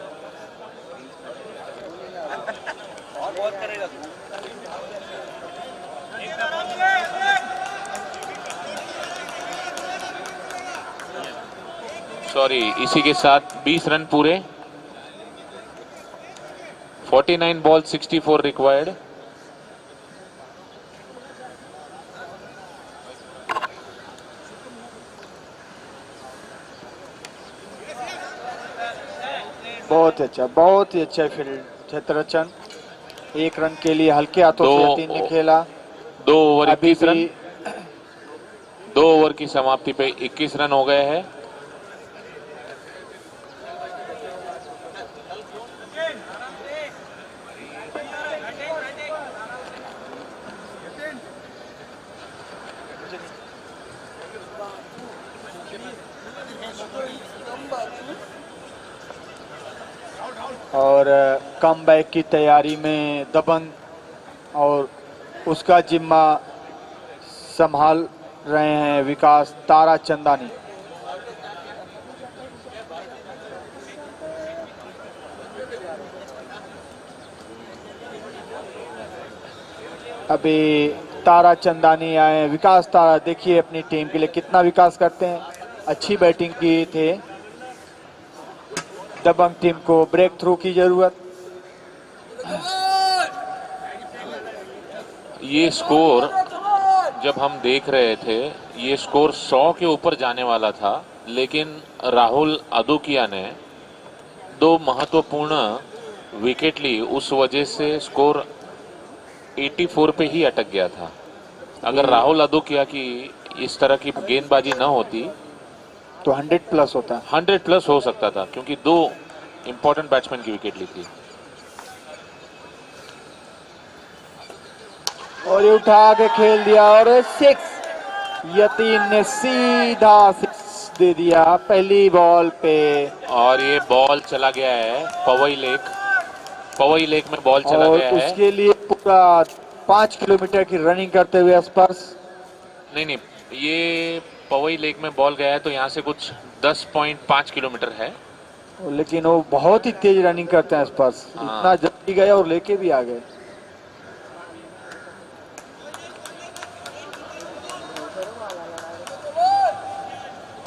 सॉरी, इसी के साथ 20 रन पूरे। 49 बॉल 64 रिक्वायर्ड।
बहुत ही अच्छा फील्ड क्षेत्रचन 1 रन के लिए हल्के हाथों से यतीन ने खेला।
2 ओवर
अभी
21 रन,
भी
2 ओवर की समाप्ति पे 21 रन हो गए हैं।
और कमबैक की तैयारी में दबंग और उसका जिम्मा संभाल रहे हैं विकास ताराचंदानी। अभी ताराचंदानी आए, विकास तारा देखिए अपनी टीम के लिए कितना विकास करते हैं। अच्छी बैटिंग की थे। दबंग टीम को ब्रेक थ्रू की जरूरत।
ये स्कोर जब हम देख रहे थे, ये स्कोर 100 के ऊपर जाने वाला था, लेकिन राहुल अदुकिया ने 2 महत्वपूर्ण विकेट ली, उस वजह से स्कोर 84 पे ही अटक गया था। अगर राहुल अदुकिया की इस तरह की गेंदबाजी न होती
तो 100 प्लस होता।
100 प्लस हो सकता था, क्योंकि 2 इंपॉर्टेंट बैट्समैन की विकेट ली थी।
और ये उठा के खेल दिया और 6 यतीन ने सीधा 6 दे दिया पहली बॉल पे।
और ये बॉल चला गया है पवई लेक में बॉल चला
और
गया है।
उसके लिए पूरा 5 किलोमीटर की रनिंग करते हुए स्पर्श।
नहीं, ये पवई लेक में बॉल गया है तो यहाँ से कुछ 10.5 किलोमीटर है।
लेकिन वो बहुत ही तेज रनिंग करते हैं स्पर्श।
हाँ।
इतना जल्दी गए और लेके भी आ गए।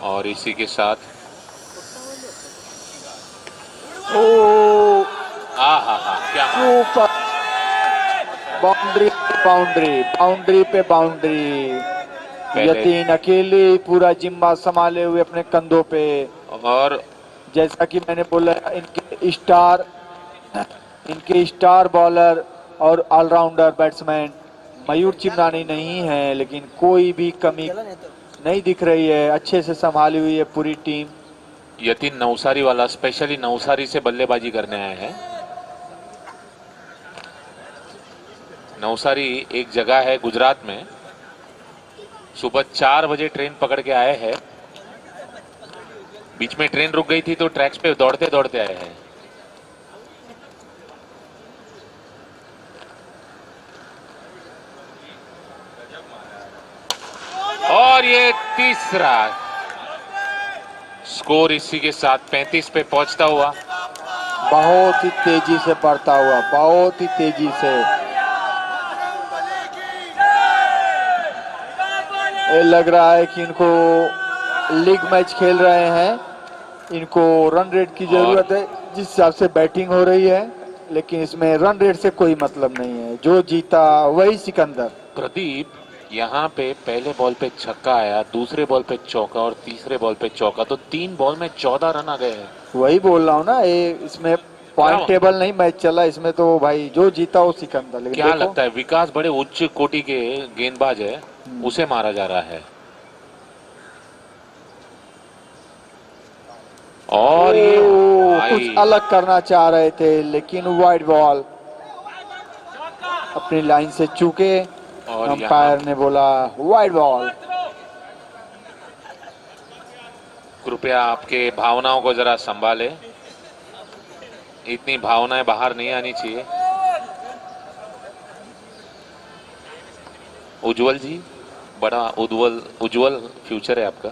और इसी के साथ
ओ
क्या
सुपर बाउंड्री बाउंड्री पे बाउंड्री।
पहले-
यतीन अकेले पूरा जिम्मा संभाले हुए अपने कंधों पे।
और
जैसा कि मैंने बोला, इनके स्टार बॉलर और ऑलराउंडर बैट्समैन मयूर चिमरानी नहीं है, लेकिन कोई भी कमी नहीं दिख रही है। अच्छे से संभाली हुई है पूरी टीम।
यतीन नवसारी वाला स्पेशली नवसारी से बल्लेबाजी करने आए हैं। नवसारी एक जगह है गुजरात में। सुबह 4 बजे ट्रेन पकड़ के आए हैं। बीच में ट्रेन रुक गई थी तो ट्रैक्स पे दौड़ते दौड़ते आए हैं। और ये तीसरा स्कोर इसी के साथ 35 पे पहुंचता हुआ।
बहुत ही तेजी से बढ़ता हुआ, बहुत ही तेजी से। ये लग रहा है कि इनको लीग मैच खेल रहे हैं। इनको रन रेट की जरूरत है जिस हिसाब से बैटिंग हो रही है, लेकिन इसमें रन रेट से कोई मतलब नहीं है। जो जीता वही सिकंदर।
प्रदीप, यहाँ पे पहले बॉल पे छक्का आया, दूसरे बॉल पे चौका और तीसरे बॉल पे चौका, तो 3 बॉल में 14 रन आ गए हैं।
वही बोल रहा हूँ ना, ये इसमें पॉइंट टेबल नहीं मैच चला, इसमें तो भाई जो जीता वो सिकंदर। लेकिन
क्या लगता है, विकास बड़े उच्च कोटि के गेंदबाज है, उसे मारा जा रहा है। और ये
कुछ अलग करना चाह रहे थे, लेकिन वाइड बॉल अपनी लाइन से चूके।
और
अंपायर ने बोला वाइड बॉल।
कृपया आपके भावनाओं को जरा संभाले, इतनी भावनाएं बाहर नहीं आनी चाहिए। उज्जवल जी, बड़ा उज्जवल फ्यूचर है आपका।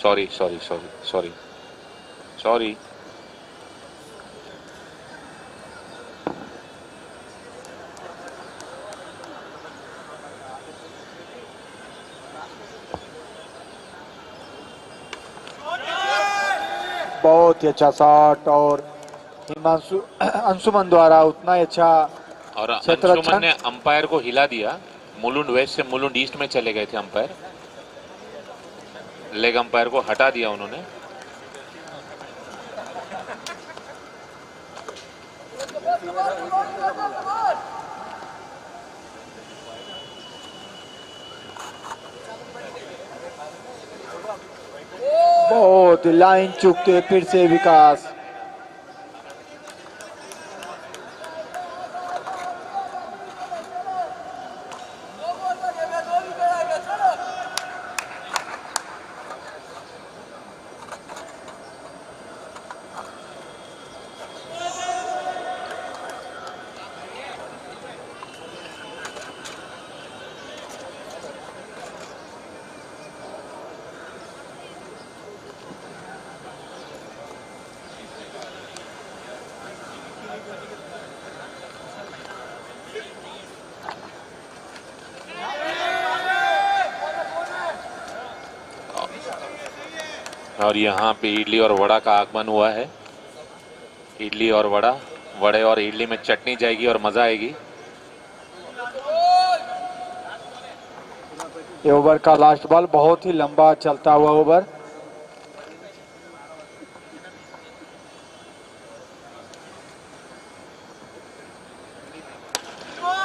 Sorry sorry sorry sorry sorry.
बहुत ही अच्छा शॉट और हिमांशु अंशुमन द्वारा उतना ही अच्छा।
और
क्षेत्ररक्षण।
अंशुमन ने अंपायर को हिला दिया। मुलुंड वेस्ट से मुलुंड ईस्ट में चले गए थे अंपायर। लेग अंपायर को हटा दिया उन्होंने।
बहुत लाइन चूकते फिर से विकास।
और यहाँ पे इडली और वड़ा का आगमन हुआ है। इडली और वड़ा, वड़े और इडली में चटनी जाएगी और मजा आएगी।
ये ओवर का लास्ट बॉल बहुत ही लंबा चलता हुआ ओवर।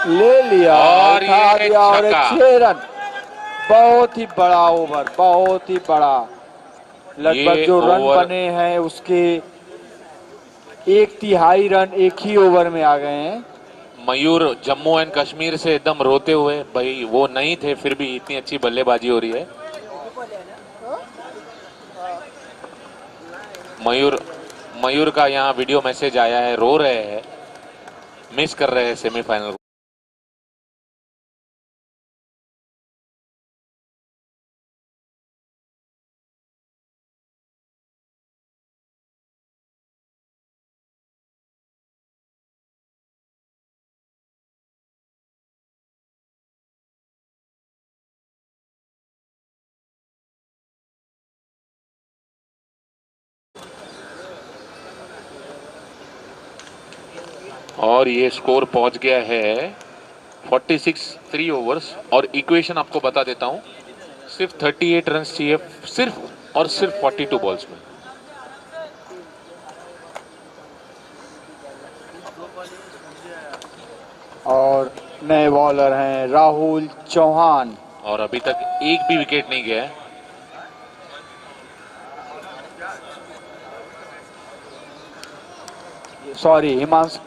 ले लिया
और
उठा
ये
दिया और एक
छक्का।
6 रन। बहुत ही बड़ा ओवर, बहुत ही बड़ा। लगभग
ये
जो रन
ओवर-
बने हैं उसके 1/3 रन एक ही ओवर में आ गए हैं।
मयूर जम्मू एंड कश्मीर से एकदम रोते हुए, भाई वो नहीं थे फिर भी इतनी अच्छी बल्लेबाजी हो रही है। मयूर का यहाँ वीडियो मैसेज आया है, रो रहे हैं, मिस कर रहे हैं सेमीफाइनल। और ये स्कोर पहुंच गया है 46 3 ओवर्स। और इक्वेशन आपको बता देता हूं, सिर्फ 38 रन चाहिए, सिर्फ और सिर्फ 42 बॉल्स में।
और नए बॉलर हैं राहुल चौहान।
और अभी तक एक भी विकेट नहीं गया है।
सॉरी, हिमांशु।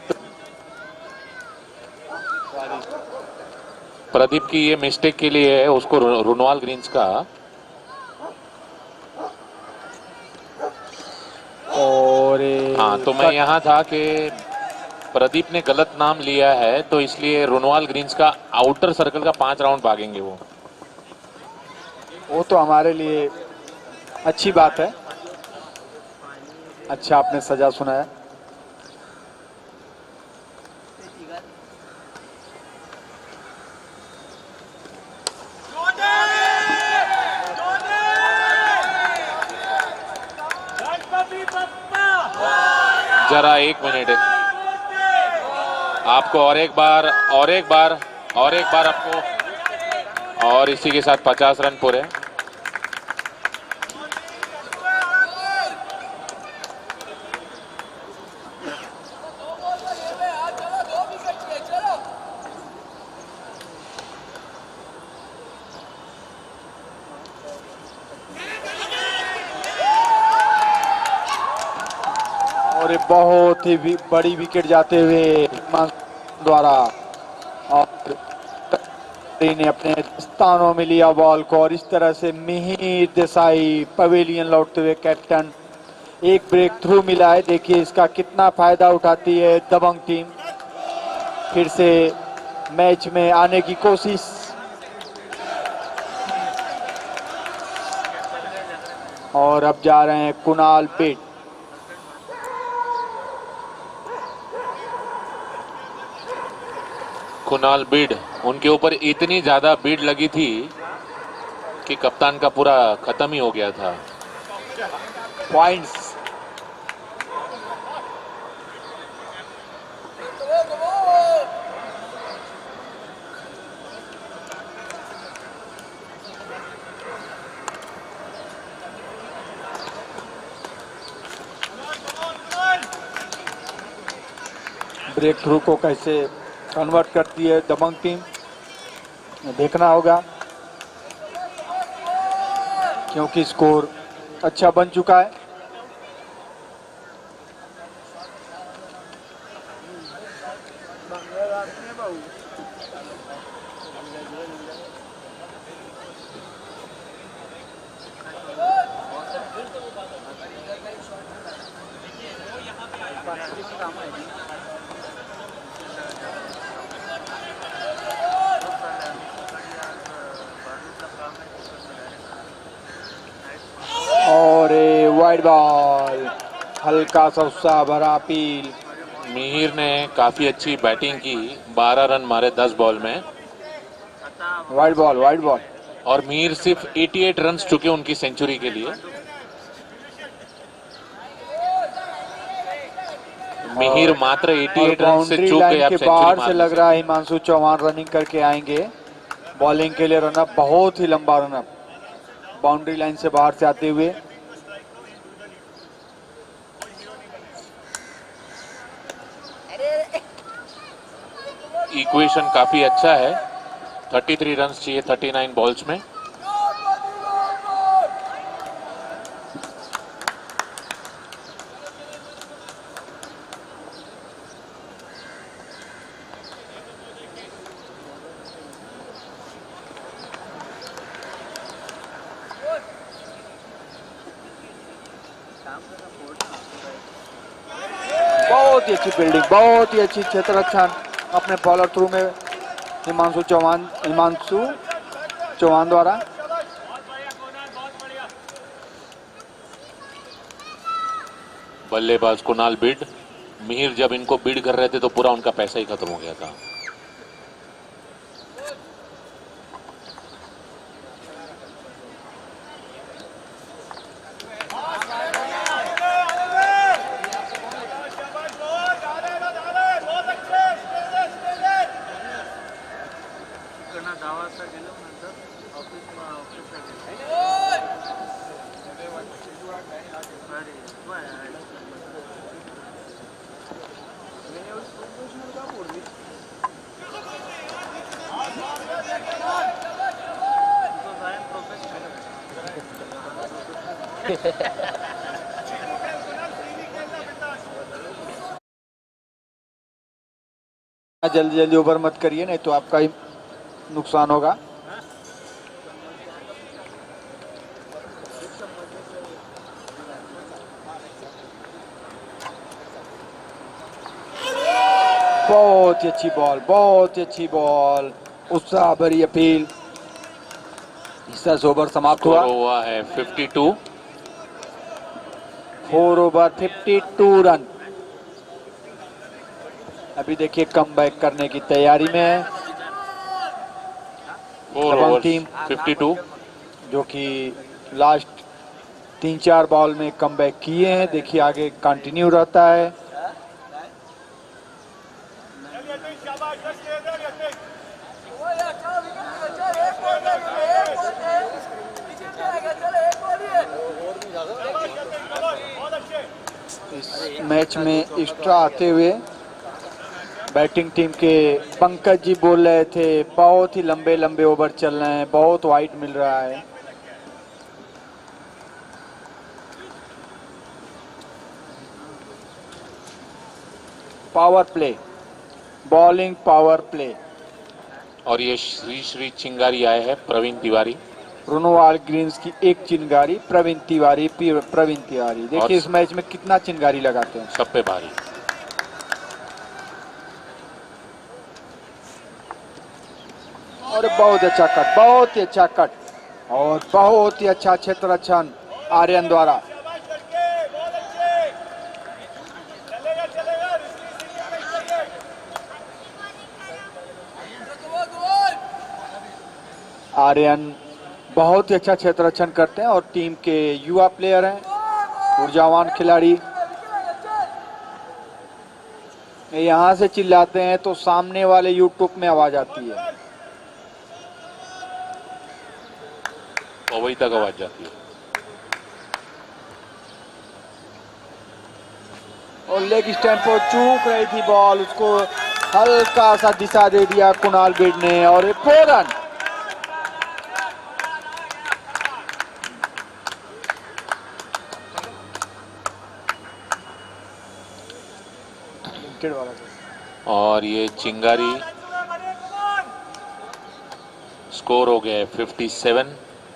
प्रदीप की ये मिस्टेक के लिए है उसको रुनवाल ग्रीन्स का।
और
हाँ, तो मैं यहाँ था कि प्रदीप ने गलत नाम लिया है, तो इसलिए रुनवाल ग्रीन्स का आउटर सर्कल का 5 राउंड भागेंगे
वो तो हमारे लिए अच्छी बात है। अच्छा आपने सजा सुनाया।
जरा 1 मिनट आपको और एक बार आपको, और इसी के साथ 50 रन पूरे।
और ये बहुत ही बड़ी विकेट जाते हुए द्वारा, और ने अपने स्थानों में लिया बॉल को। और इस तरह से मिहिर देसाई पवेलियन लौटते हुए कैप्टन, एक ब्रेक थ्रू मिला है। देखिए इसका कितना फायदा उठाती है दबंग टीम। फिर से मैच में आने की कोशिश। और अब जा रहे हैं कुणाल बिड।
कुणाल बिड, उनके ऊपर इतनी ज्यादा बिड लगी थी कि कप्तान का पूरा खत्म ही हो गया था।
पॉइंट्स ब्रेक थ्रू को कैसे कन्वर्ट करती है दबंग टीम, देखना होगा, क्योंकि स्कोर अच्छा बन चुका है। और वाइड बॉल, हल्का सा उत्साह भरा अपील।
मिहिर ने काफी अच्छी बैटिंग की, 12 रन मारे 10 बॉल में,
वाइड बॉल, वाइड बॉल।
और मिहिर सिर्फ 88 रन चुके उनकी सेंचुरी के लिए। मिहिर मात्र 88 रन से
बाउंड्री
चूक गए
लाइन
अब
के
सेंचुरी
बाहर से
मारने
लग
से।
रहा है हिमांशु चौहान रनिंग करके आएंगे। बॉलिंग के लिए रनअप, बहुत ही लंबा रनअप, बाउंड्री लाइन से बाहर से आते हुए।
इक्वेशन काफी अच्छा है, 33 रन चाहिए 39 बॉल्स में।
बहुत ही अच्छी फील्डिंग, बहुत ही अच्छी क्षेत्र रक्षण अपने बॉलर थ्रू में हिमांशु चौहान द्वारा।
बल्लेबाज कुणाल बिड, मिहिर जब इनको बिड कर रहे थे तो पूरा उनका पैसा ही खत्म हो गया था।
जल्दी जल्दी ओवर मत करिए, नहीं तो आपका ही नुकसान होगा। बहुत ही अच्छी बॉल, बहुत ही अच्छी बॉल, उत्साह भरी अपील। इसका ओवर समाप्त हुआ
है 52।
4 ओवर 52 रन। अभी देखिए कमबैक करने की तैयारी में है
4
दबंग
ओवर
टीम,
52।
जो कि लास्ट 3-4 बॉल में कमबैक किए हैं। देखिए आगे कंटिन्यू रहता है। इस मैच में एक्स्ट्रा आते हुए बैटिंग टीम के पंकज जी बोल रहे थे, बहुत ही लंबे लंबे ओवर चल रहे हैं, बहुत वाइड मिल रहा है। Power play, bowling power play.
और ये श्री चिंगारी आए हैं प्रवीण तिवारी।
रोनोवाल ग्रीन्स की एक चिंगारी, प्रवीण तिवारी। देखिए इस मैच में कितना चिंगारी लगाते हैं।
सब पे भारी।
और बहुत अच्छा कट, बहुत ही अच्छा कट, और बहुत ही अच्छा क्षेत्र रक्षण आर्यन द्वारा। आर्यन बहुत ही अच्छा क्षेत्र रक्षण करते हैं और टीम के युवा प्लेयर हैं, ऊर्जावान खिलाड़ी। यहां से चिल्लाते हैं तो सामने वाले यूट्यूब में आवाज आती है,
और वही तक आवाज जाती है।
और लेग स्टैंड पर चूक रही थी बॉल, उसको हल्का सा दिशा दे दिया कुणाल बिड ने और 4 रन।
और ये चिंगारी स्कोर हो गया है 57,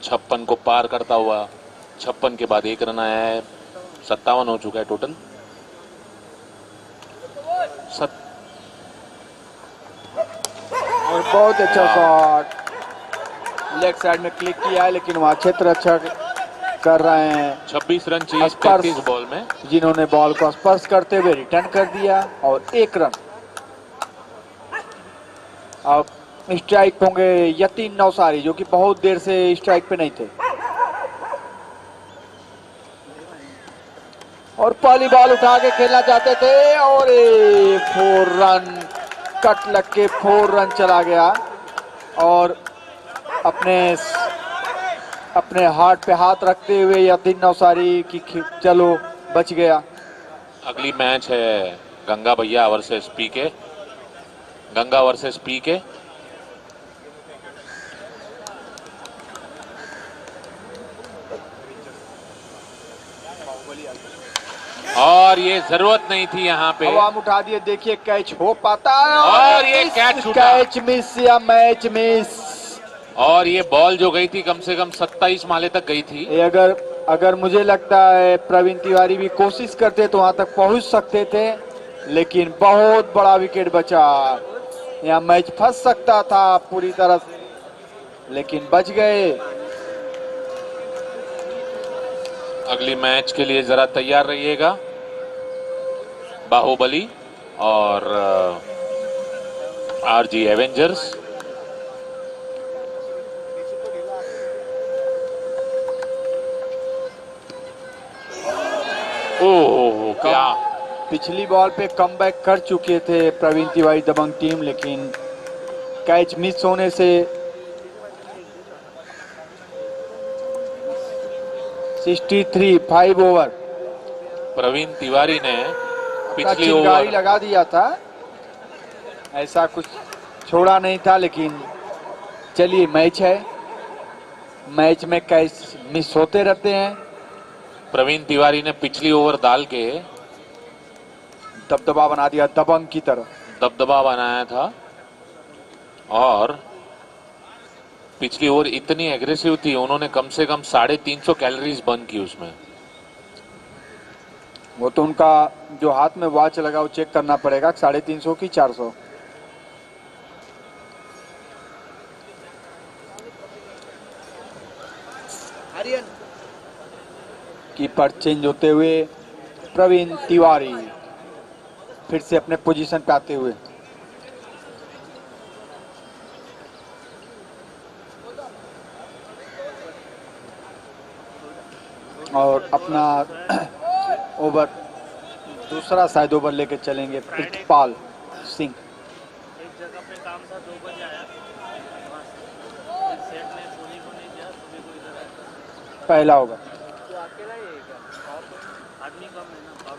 56 को पार करता हुआ 56 के बाद 1 रन आया है, 57 हो चुका है टोटल।
और बहुत अच्छा शॉट लेग साइड में क्लिक किया है, लेकिन वहां क्षेत्र अच्छा कर रहे हैं
26 रन चाहिए
स्पर्श
33 बॉल में,
जिन्होंने बॉल को स्पर्श करते हुए रिटर्न कर दिया और 1 रन। अब स्ट्राइक होंगे यतीन नौसारी जो कि बहुत देर से स्ट्राइक पे नहीं थे। और पहली बॉल उठा के खेलना चाहते थे और 4 रन कट लग के 4 रन चला गया और अपने हाथ पे हाथ रखते हुए यतीन नौसारी की चलो बच गया।
अगली मैच है गंगा भैया वर्सेस पीके, गंगा वर्सेस पीके। और ये जरूरत नहीं थी यहाँ पे,
हवा में उठा दिए, देखिए कैच हो पाता है
और ये कैच छूटा।
कैच मिस या मैच मिस।
और ये बॉल जो गई थी कम से कम 27 माले तक गई थी।
ये अगर मुझे लगता है प्रवीण तिवारी भी कोशिश करते तो वहां तक पहुंच सकते थे, लेकिन बहुत बड़ा विकेट बचा। यहाँ मैच फंस सकता था पूरी तरह से, लेकिन बच गए।
अगली मैच के लिए जरा तैयार रहिएगा, बाहुबली और आरजी एवेंजर्स। ओह क्या
पिछली बॉल पे कमबैक कर चुके थे प्रवीण तिवारी दबंग टीम, लेकिन कैच मिस होने से 63 5 ओवर
प्रवीण तिवारी ने पिछली
चिंगारी
ओवर
लगा दिया था। ऐसा कुछ छोड़ा नहीं था, लेकिन चलिए मैच है, मैच में कैच मिस होते रहते हैं।
प्रवीण तिवारी ने पिछली ओवर डाल के
दबदबा बना दिया दबंग की तरह,
दबदबा बनाया था और पिछली ओवर इतनी एग्रेसिव थी, उन्होंने कम से कम 350 कैलोरीज बर्न की उसमें।
वो तो उनका जो हाथ में वॉच लगा वो चेक करना पड़ेगा 350 की 400। कीपर चेंज होते हुए प्रवीण तिवारी फिर से अपने पोजीशन पे आते हुए और अपना ओवर दूसरा शायद ओवर लेके चलेंगे प्रितपाल सिंह।
एक जगह पे काम था, 2 बजे आया, सेट ने सोनी को नहीं दिया, सुबह को इधर आया।
पहला ओवर
अकेला ही है क्या? आदमी कम है ना, कम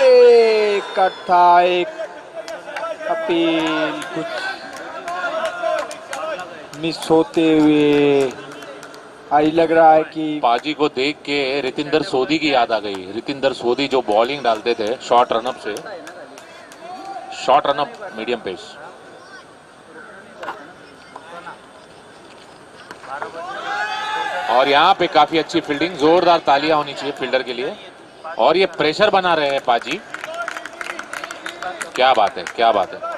एक कट था, एक अपील कुछ मिस होते हुए आई। लग रहा है कि
पाजी को देख के रितिंदर सोधी की याद आ गई। रितिंदर सोधी जो बॉलिंग डालते थे शॉर्ट रनअप से, शॉर्ट रनअप मीडियम पेस। और यहाँ पे काफी अच्छी फील्डिंग, जोरदार तालियां होनी चाहिए फील्डर के लिए। और ये प्रेशर बना रहे हैं पाजी, क्या बात है, क्या बात है।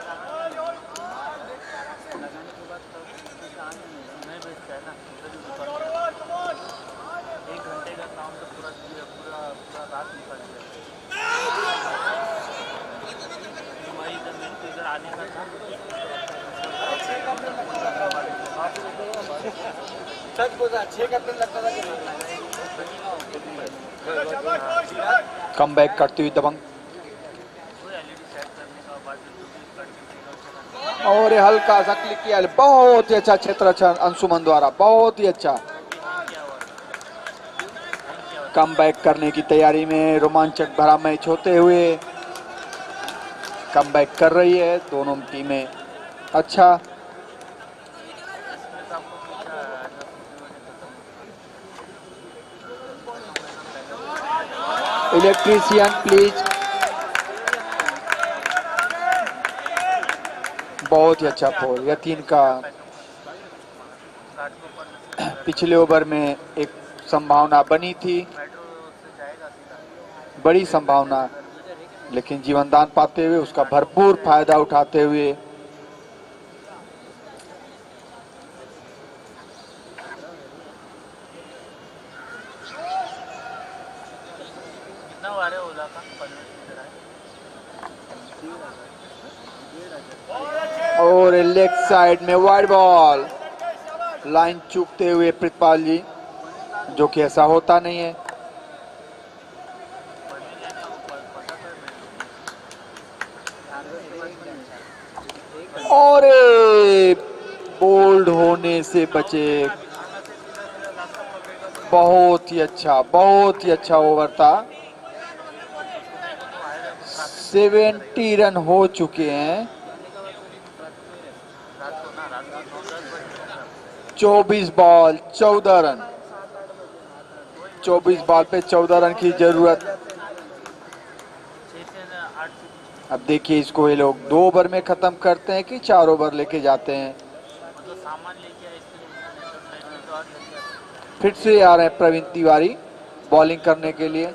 कमबैक करती हुई दबंग और ये हल्का सा क्लिक किया, बहुत ही अच्छा क्षेत्र, अच्छा अंशुमन द्वारा, बहुत ही अच्छा। कम बैक करने की तैयारी में, रोमांचक भरा मैच होते हुए कम बैक कर रही है दोनों टीमें। अच्छा, इलेक्ट्रीशियन प्लीज। बहुत ही अच्छा पोल यतीन का। पिछले ओवर में एक संभावना बनी थी, बड़ी संभावना, लेकिन जीवनदान पाते हुए उसका भरपूर फायदा उठाते हुए और लेग साइड में वाइड बॉल, लाइन चूकते हुए प्रितपाल जी, जो कि ऐसा होता नहीं है। और बोल्ड होने से बचे। बहुत ही अच्छा ओवर था। 70 रन हो चुके हैं। 24 बॉल 14 रन, 24 बॉल पे 14 रन की जरूरत। अब देखिए इसको ये लोग 2 ओवर में खत्म करते हैं कि 4 ओवर लेके जाते हैं। फिर से आ रहे हैं प्रवीण तिवारी बॉलिंग करने के लिए,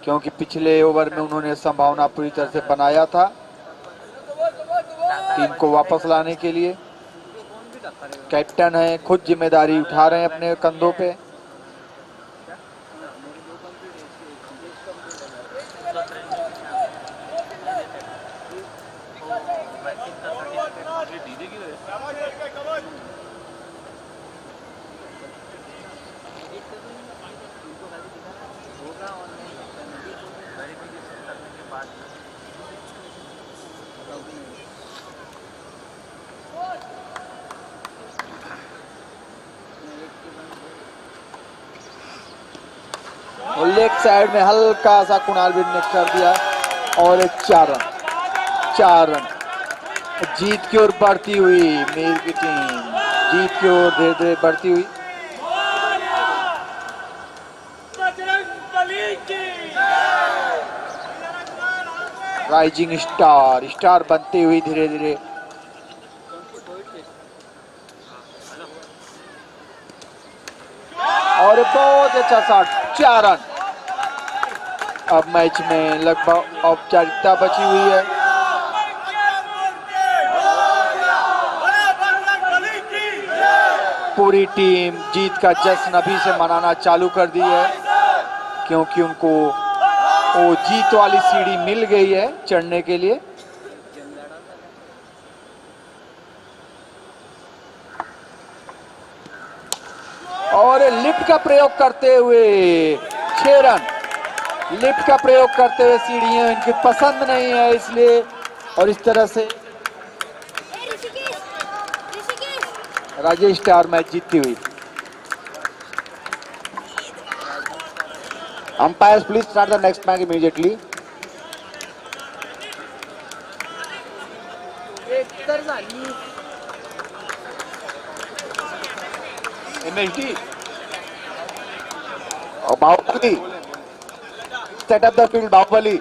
क्योंकि पिछले ओवर में उन्होंने संभावना पूरी तरह से बनाया था टीम को वापस लाने के लिए। कैप्टन है, खुद जिम्मेदारी उठा रहे हैं अपने कंधों पे। लेग साइड में हल्का सा कुणालवीर ने कर दिया और एक 4 रन। जीत की ओर बढ़ती हुई मेल की टीम, जीत की ओर धीरे धीरे बढ़ती हुई। राइजिंग स्टार बनती हुई धीरे धीरे। और बहुत अच्छा शॉट, 4 रन। अब मैच में लगभग औपचारिकता बची हुई है। पूरी टीम जीत का जश्न अभी से मनाना चालू कर दी है, क्योंकि उनको वो जीत वाली सीढ़ी मिल गई है चढ़ने के लिए। और लिफ्ट का प्रयोग करते हुए 6 रन। लिफ्ट का प्रयोग करते हुए सीढ़ियां इनकी पसंद नहीं है, इसलिए और इस तरह से राजेश स्टार मैच जीतती हुई।
Umpires, please start the next match immediately.
MSD
Bahubali, set up the field, Bahubali.